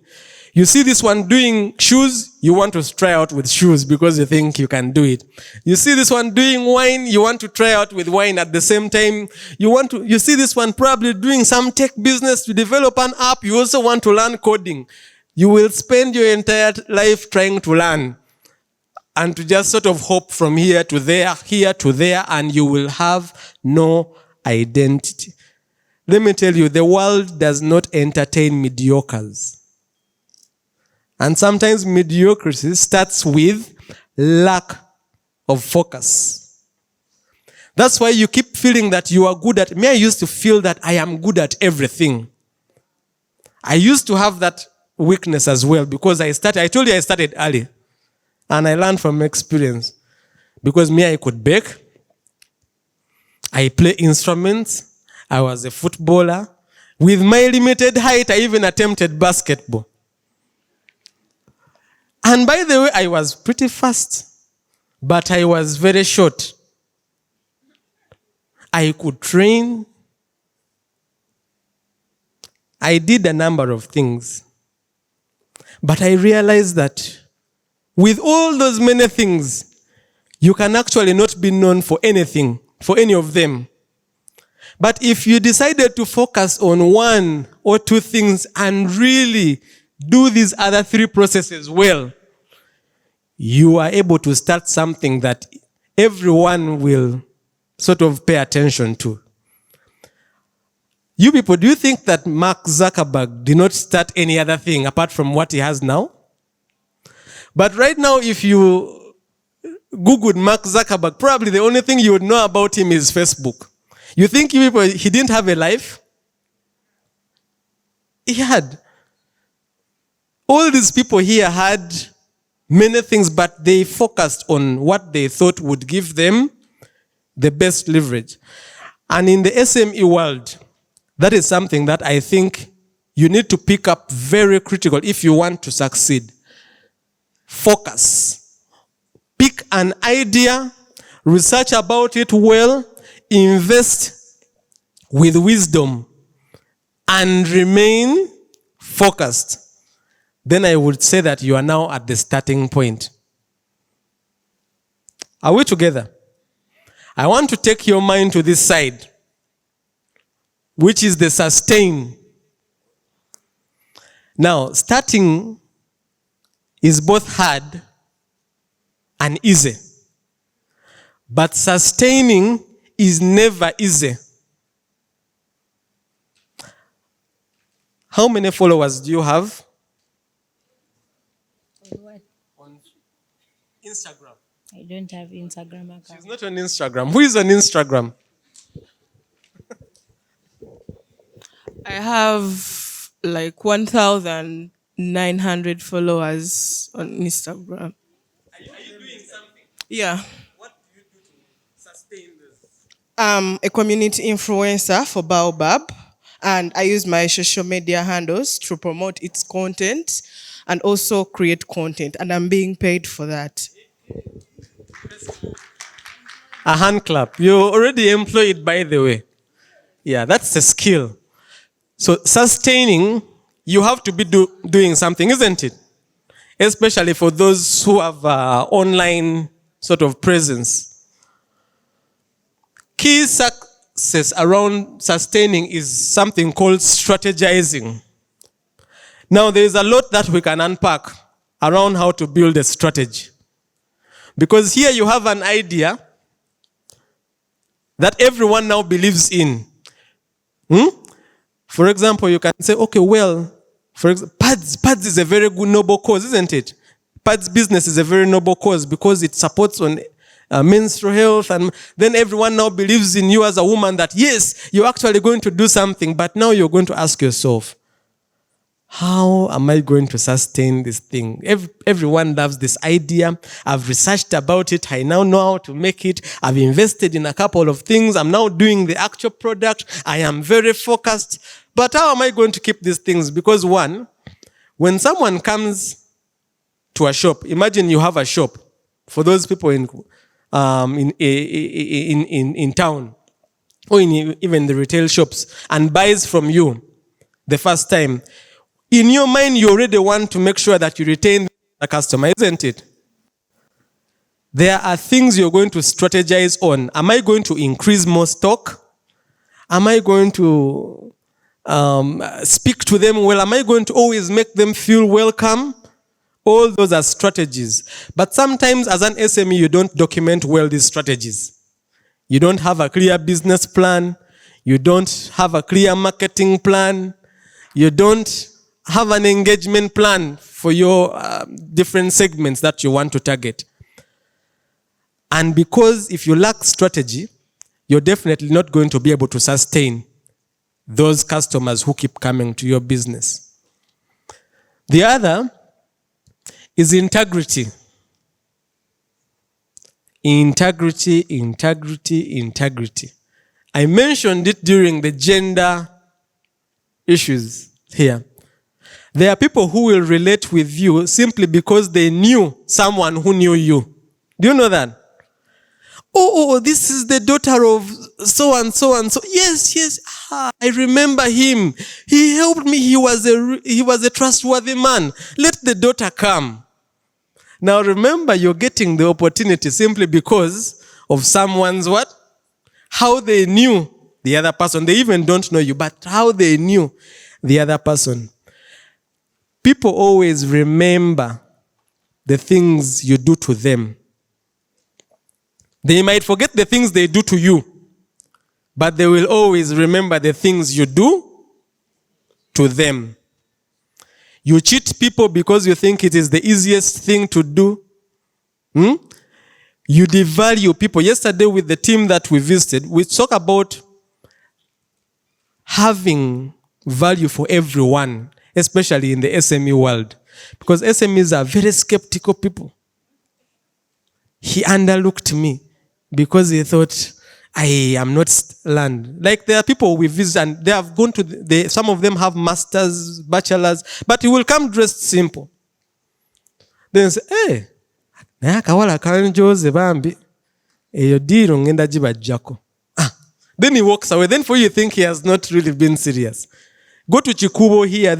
You see this one doing shoes, you want to try out with shoes because you think you can do it. You see this one doing wine, you want to try out with wine at the same time. You see this one probably doing some tech business to develop an app, you also want to learn coding. You will spend your entire life trying to learn and to just sort of hop from here to there, and you will have no identity. Let me tell you, the world does not entertain mediocres. And sometimes mediocrity starts with lack of focus. That's why you keep feeling that you are good at. I used to feel that I am good at everything. I used to have that weakness as well because I told you I started early. And I learned from experience. Because I could bake. I play instruments. I was a footballer. With my limited height, I even attempted basketball. And by the way, I was pretty fast, but I was very short. I could train. I did a number of things. But I realized that with all those many things, you can actually not be known for anything, for any of them. But if you decided to focus on one or two things and really do these other three processes well, you are able to start something that everyone will sort of pay attention to. You people, do you think that Mark Zuckerberg did not start any other thing apart from what he has now? But right now, if you Googled Mark Zuckerberg, probably the only thing you would know about him is Facebook. You think you people, he didn't have a life? He had. All these people here had many things, but they focused on what they thought would give them the best leverage. And in the SME world, that is something that I think you need to pick up very critical if you want to succeed. Focus. Pick an idea, research about it well, invest with wisdom, and remain focused. Then I would say that you are now at the starting point. Are we together? I want to take your mind to this side, which is the sustain. Now, starting is both hard and easy. But sustaining is never easy. How many followers do you have? On Instagram. I don't have Instagram account. She's not on Instagram. Who is on Instagram? I have like 1,900 followers on Instagram. Are you doing something? Yeah. What do you do to sustain this? I'm a community influencer for Baobab, and I use my social media handles to promote its content and also create content, and I'm being paid for that. A hand clap. You're already employed, by the way. Yeah, that's a skill. So sustaining, you have to be doing something, isn't it? Especially for those who have online sort of presence. Key success around sustaining is something called strategizing. Now, there is a lot that we can unpack around how to build a strategy. Because here you have an idea that everyone now believes in. For example, you can say, okay, well, for example, pads is a very good noble cause, isn't it? Pads business is a very noble cause because it supports on menstrual health, and then everyone now believes in you as a woman that yes, you're actually going to do something, but now you're going to ask yourself, how am I going to sustain this thing? Everyone loves this idea. I've researched about it. I now know how to make it. I've invested in a couple of things. I'm now doing the actual product. I am very focused. But how am I going to keep these things? Because one, when someone comes to a shop. Imagine you have a shop. For those people in town, or in even the retail shops, and buys from you the first time, in your mind, you already want to make sure that you retain the customer, isn't it? There are things you're going to strategize on. Am I going to increase more stock? Am I going to speak to them well? Am I going to always make them feel welcome? All those are strategies. But sometimes as an SME, you don't document well these strategies. You don't have a clear business plan. You don't have a clear marketing plan. You don't have an engagement plan for your different segments that you want to target. And because if you lack strategy, you're definitely not going to be able to sustain those customers who keep coming to your business. The other is integrity. Integrity, integrity, integrity. I mentioned it during the gender issues here. There are people who will relate with you simply because they knew someone who knew you. Do you know that? Oh, this is the daughter of so and so and so. Yes. I remember him. He helped me. He was a trustworthy man. Let the daughter come. Now remember, you're getting the opportunity simply because of someone's what? How they knew the other person. They even don't know you, but how they knew the other person. People always remember the things you do to them. They might forget the things they do to you, but they will always remember the things you do to them. You cheat people because you think it is the easiest thing to do. You devalue people. Yesterday with the team that we visited, we talked about having value for everyone, especially in the SME world. Because SMEs are very skeptical people. He underlooked me because he thought I am not learned. Like there are people we visit and they have gone to, some of them have masters, bachelors, but he will come dressed simple. Then say, hey, nakawala kanjoze bambi, eyo diro ngenda jibajjako. Then he walks away. Then for you think he has not really been serious. Go to Chikubo here.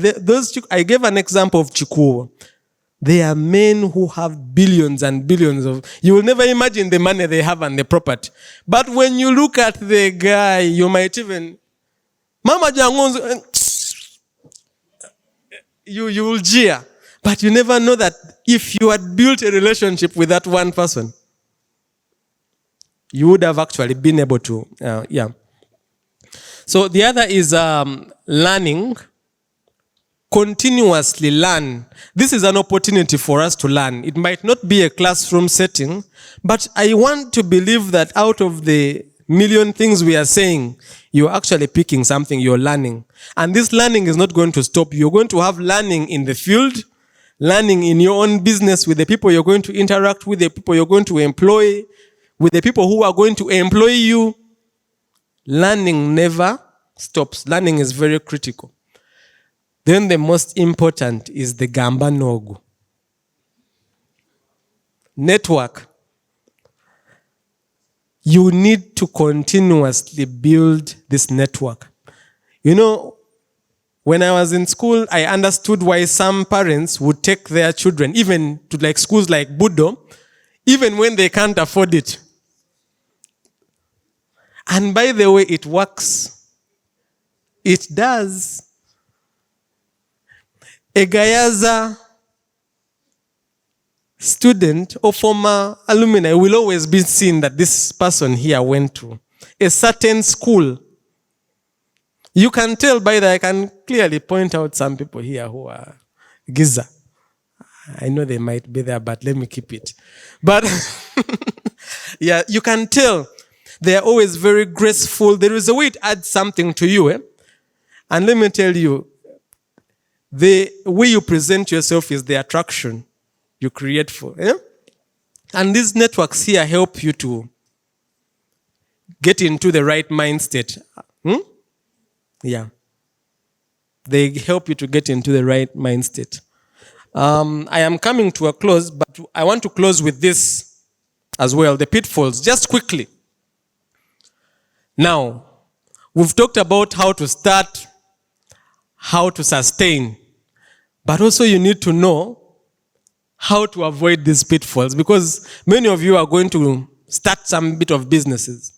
I gave an example of Chikubo. They are men who have billions and billions of... You will never imagine the money they have and the property. But when you look at the guy, you might even... Mama Jangonzo... You will jeer. But you never know that if you had built a relationship with that one person, you would have actually been able to... So the other is learning. Continuously learn. This is an opportunity for us to learn. It might not be a classroom setting, but I want to believe that out of the million things we are saying, you're actually picking something, you're learning. And this learning is not going to stop. You're going to have learning in the field, learning in your own business with the people you're going to interact with, the people you're going to employ, with the people who are going to employ you. Learning never stops. Learning is very critical. Then the most important is the Gamba Nogu. Network. You need to continuously build this network. You know, when I was in school, I understood why some parents would take their children, even to like schools like Budo, even when they can't afford it. And by the way, it works. It does. A Gayaza student or former alumni will always be seen that this person here went to a certain school. You can tell by that. I can clearly point out some people here who are Giza. I know they might be there, but let me keep it. But yeah, you can tell they are always very graceful. There is a way it adds something to you. And let me tell you, the way you present yourself is the attraction you create for. And these networks here help you to get into the right mind state. Yeah. They help you to get into the right mind state. I am coming to a close, but I want to close with this as well, the pitfalls, just quickly. Now, we've talked about how to start, how to sustain, but also you need to know how to avoid these pitfalls, because many of you are going to start some bit of businesses.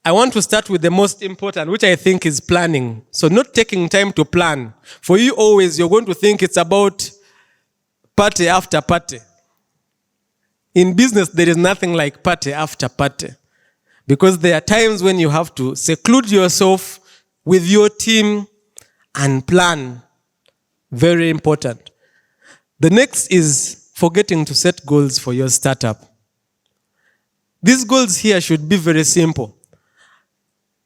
I want to start with the most important, which I think is planning. So not taking time to plan. For you always, you're going to think it's about party after party. In business, there is nothing like party after party. Because there are times when you have to seclude yourself with your team and plan. Very important. The next is forgetting to set goals for your startup. These goals here should be very simple.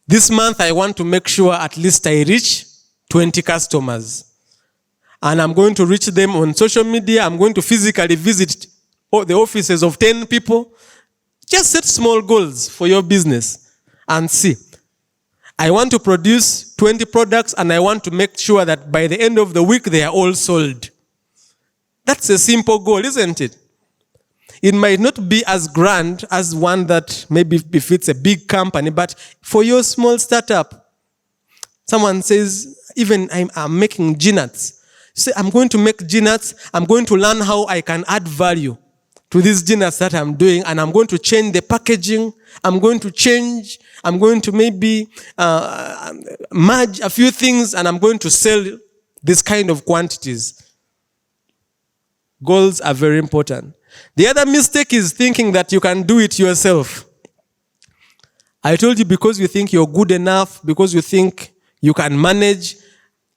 This month, I want to make sure at least I reach 20 customers. And I'm going to reach them on social media. I'm going to physically visit the offices of 10 people. Just set small goals for your business and see. I want to produce 20 products and I want to make sure that by the end of the week, they are all sold. That's a simple goal, isn't it? It might not be as grand as one that maybe befits a big company, but for your small startup, someone says, even I'm making G-nuts. You say, I'm going to make G-nuts. I'm going to learn how I can add value to these G-nuts that I'm doing, and I'm going to change the packaging. I'm going to maybe merge a few things, and I'm going to sell this kind of quantities. Goals are very important. The other mistake is thinking that you can do it yourself. I told you, because you think you're good enough, because you think you can manage,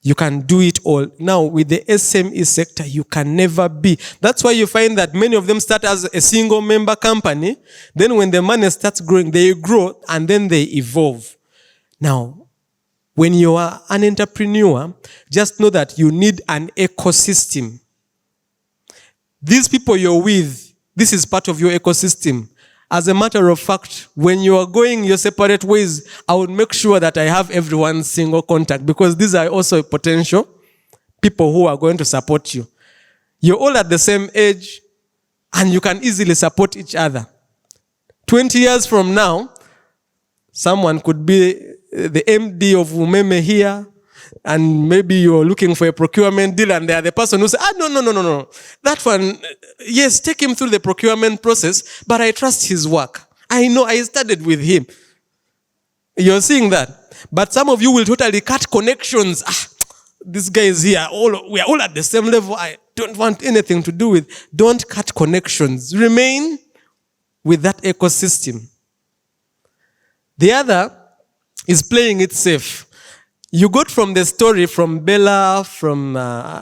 you can do it all. Now, with the SME sector, you can never be. That's why you find that many of them start as a single member company. Then when the money starts growing, they grow and then they evolve. Now, when you are an entrepreneur, just know that you need an ecosystem. These people you're with, this is part of your ecosystem. As a matter of fact, when you are going your separate ways, I would make sure that I have everyone's single contact, because these are also potential people who are going to support you. You're all at the same age and you can easily support each other. 20 years from now, someone could be the MD of Umeme here, and maybe you're looking for a procurement deal and they are the person who says, no. That one, yes, take him through the procurement process, but I trust his work. I know, I studied with him. You're seeing that. But some of you will totally cut connections. This guy is here. We are all at the same level. I don't want anything to do with. Don't cut connections. Remain with that ecosystem. The other is playing it safe. You got from the story from Bella, from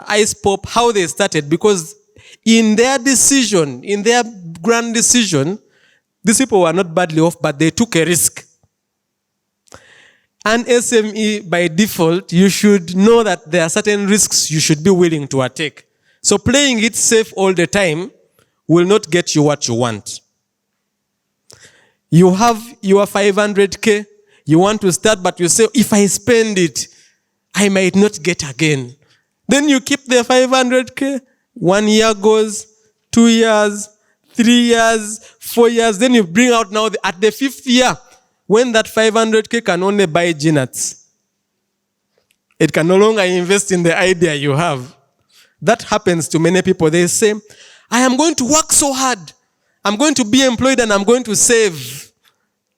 Ice Pop, how they started, because in their decision, in their grand decision, these people were not badly off, but they took a risk. And SME, by default, you should know that there are certain risks you should be willing to take. So playing it safe all the time will not get you what you want. You have your 500K, you want to start, but you say, if I spend it, I might not get again. Then you keep the 500K, 1 year goes, 2 years, 3 years, 4 years, then you bring out now at the 5th year, when that 500K can only buy G-nuts. It can no longer invest in the idea you have. That happens to many people. They say, I am going to work so hard. I'm going to be employed and I'm going to save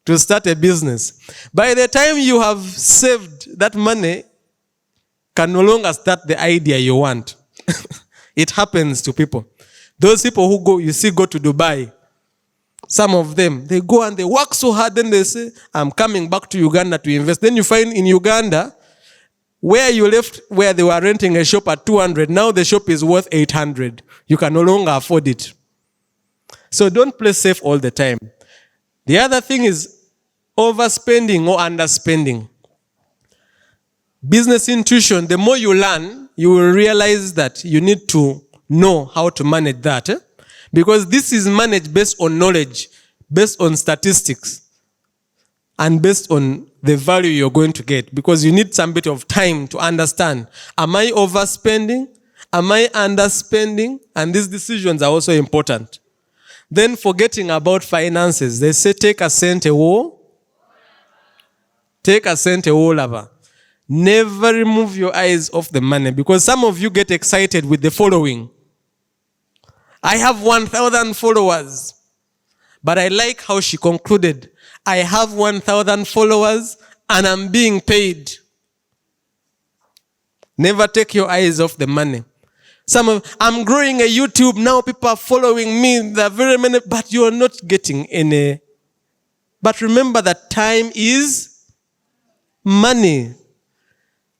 to start a business. By the time you have saved that money, can no longer start the idea you want. It happens to people. Those people who go to Dubai, some of them, they go and they work so hard, then they say, I'm coming back to Uganda to invest. Then you find in Uganda, where you left, where they were renting a shop at 200, now the shop is worth 800. You can no longer afford it. So don't play safe all the time. The other thing is overspending or underspending. Business intuition, the more you learn, you will realize that you need to know how to manage that. Because this is managed based on knowledge, based on statistics, and based on the value you're going to get. Because you need some bit of time to understand, am I overspending? Am I underspending? And these decisions are also important. Then forgetting about finances. They say take a cent a wo. Take a cent a wo lover. Never remove your eyes off the money, because some of you get excited with the following. I have 1,000 followers. But I like how she concluded. I have 1,000 followers and I'm being paid. Never take your eyes off the money. I'm growing a YouTube now, people are following me, there are very many, but you're not getting any. But remember that time is money.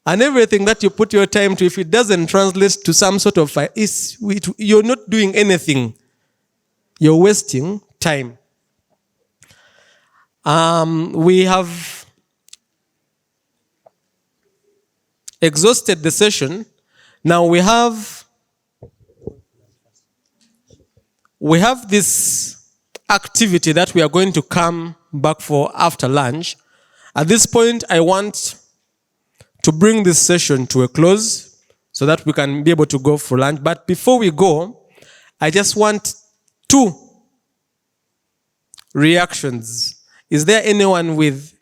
And everything that you put your time to, if it doesn't translate to some sort of, you're not doing anything. You're wasting time. We have exhausted the session. Now we have this activity that we are going to come back for after lunch. At this point, I want to bring this session to a close so that we can be able to go for lunch. But before we go, I just want 2 reactions. Is there anyone with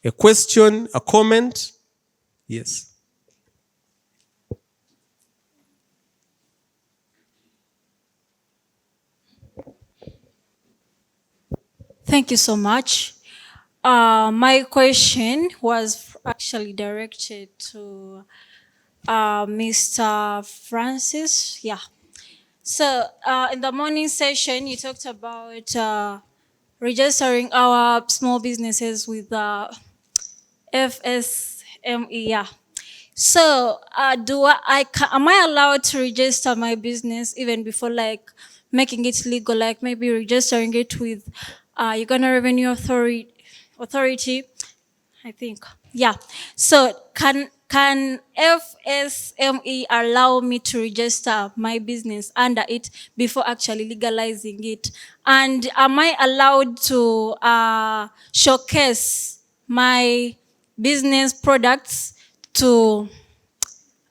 a question, a comment? Yes. Thank you so much. My question was actually directed to Mr. Francis. Yeah. So in the morning session, you talked about registering our small businesses with FSME. Yeah. So am I allowed to register my business even before like making it legal, like maybe registering it with Uganda Revenue Authority, I think. Yeah. So can FSME allow me to register my business under it before actually legalizing it? And am I allowed to showcase my business products to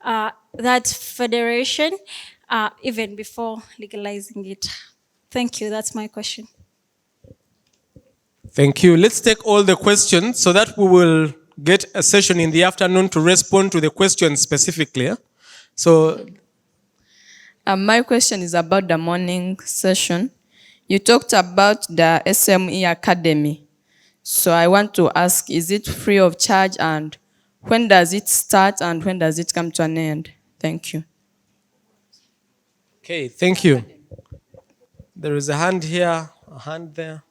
that federation even before legalizing it? Thank you. That's my question. Thank you. Let's take all the questions so that we will get a session in the afternoon to respond to the questions specifically. So, my question is about the morning session. You talked about the SME Academy. So I want to ask, is it free of charge, and when does it start and when does it come to an end? Thank you. Okay, thank you. There is a hand here, a hand there.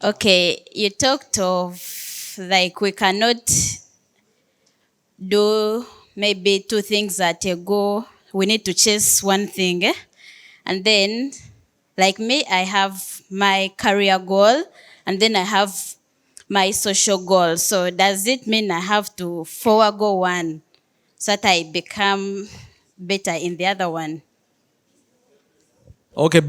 Okay, you talked of like we cannot do maybe 2 things at a go. We need to chase one thing. And then, like me, I have my career goal and then I have my social goal. So does it mean I have to forego one so that I become better in the other one? Okay,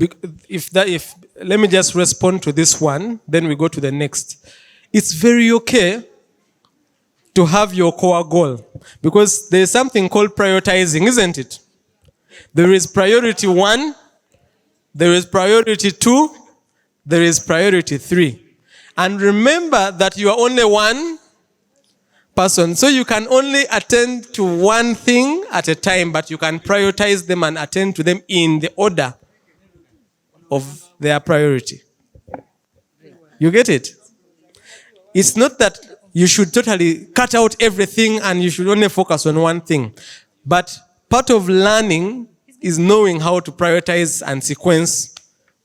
let me just respond to this one, then we go to the next. It's very okay to have your core goal, because there's something called prioritizing, isn't it? There is priority 1, there is priority 2, there is priority 3. And remember that you are only one person, so you can only attend to one thing at a time, but you can prioritize them and attend to them in the order of their priority. You get it? It's not that you should totally cut out everything and you should only focus on one thing. But part of learning is knowing how to prioritize and sequence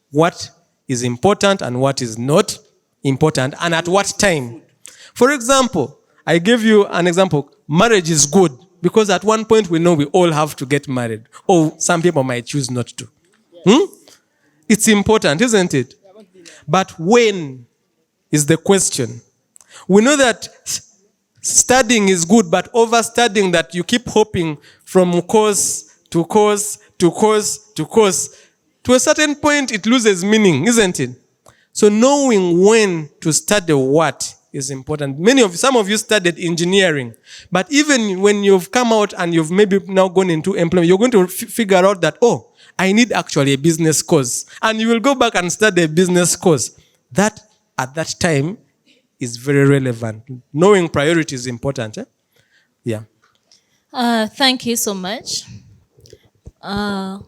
what is important and what is not important and at what time. For example, I gave you an example. Marriage is good because at one point we know we all have to get married. Or some people might choose not to. It's important, isn't it? But when is the question? We know that studying is good, but overstudying, that you keep hopping from course to course to course to course, to a certain point it loses meaning, isn't it? So knowing when to study what is important. Some of you studied engineering, but even when you've come out and you've maybe now gone into employment, you're going to figure out that, oh, I need actually a business course. And you will go back and study a business course. That, at that time, is very relevant. Knowing priority is important. Yeah. Thank you so much. I'm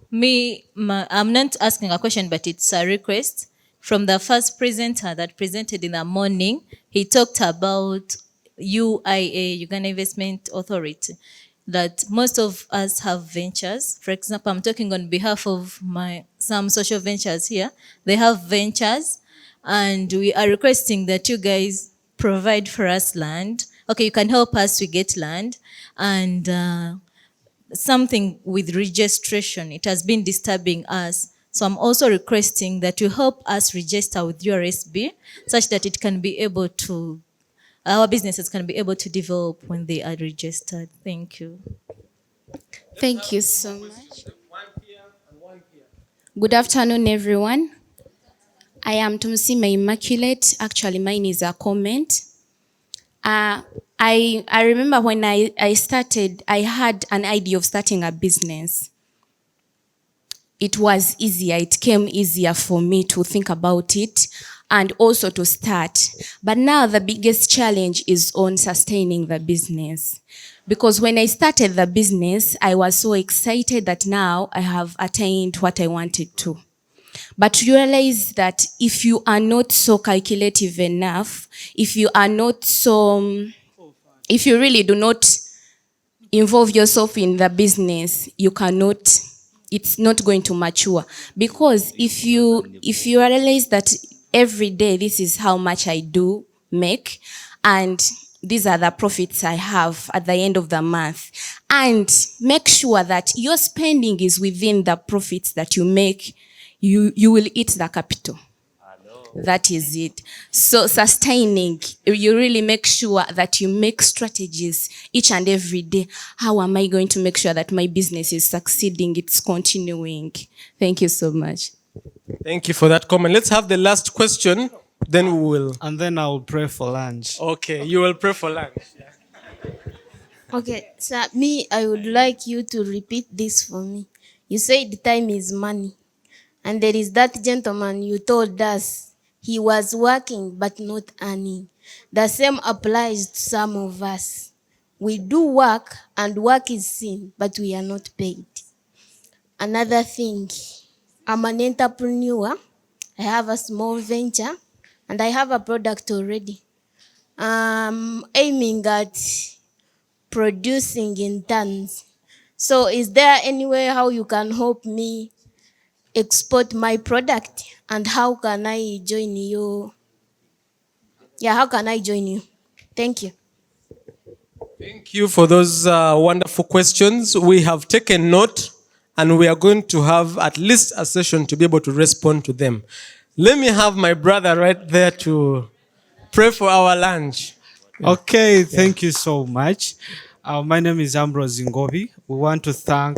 not asking a question, but it's a request. From the first presenter that presented in the morning, he talked about UIA, Uganda Investment Authority, that most of us have ventures. For example, I'm talking on behalf of some social ventures here. They have ventures, and we are requesting that you guys provide for us land. Okay, you can help us to get land, and something with registration. It has been disturbing us. So I'm also requesting that you help us register with URSB such that it can be able to, our businesses can be able to develop when they are registered. Thank you. Thank you so much. Good afternoon, everyone. I am Tumsima Immaculate. Actually, mine is a comment. I remember when I started, I had an idea of starting a business. It was easier. It came easier for me to think about it and also to start. But now the biggest challenge is on sustaining the business. Because when I started the business, I was so excited that now I have attained what I wanted to. But realize that if you are not so calculative enough, if you really do not involve yourself in the business, it's not going to mature. Because if you realize that every day this is how much I do make, and these are the profits I have at the end of the month, and make sure that your spending is within the profits that you make, you will eat the capital. That is it. So sustaining, you really make sure that you make strategies each and every day. How am I going to make sure that my business is succeeding, it's continuing? Thank you so much. Thank you for that comment. Let's have the last question, then we will. And then I will pray for lunch. Okay, you will pray for lunch. Okay, so I would like you to repeat this for me. You said time is money. And there is that gentleman you told us he was working but not earning. The same applies to some of us. We do work and work is seen, but we are not paid. Another thing, I'm an entrepreneur. I have a small venture and I have a product already. I'm aiming at producing in tons. So is there any way how you can help me export my product, and how can I join you? Yeah, how can I join you? Thank you. Thank you for those wonderful questions. We have taken note, and we are going to have at least a session to be able to respond to them. Let me have my brother right there to pray for our lunch. Okay, thank you so much. My name is Ambrose Ngobi. We want to thank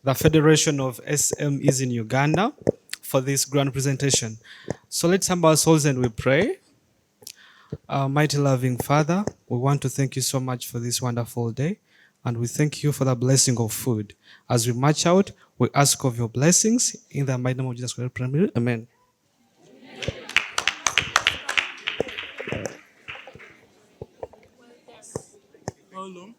the Federation of SMEs in Uganda for this grand presentation. So let's humble ourselves and we pray. Mighty loving Father, we want to thank you so much for this wonderful day, and we thank you for the blessing of food. As we march out, we ask of your blessings in the mighty name of Jesus Christ. Amen. How long?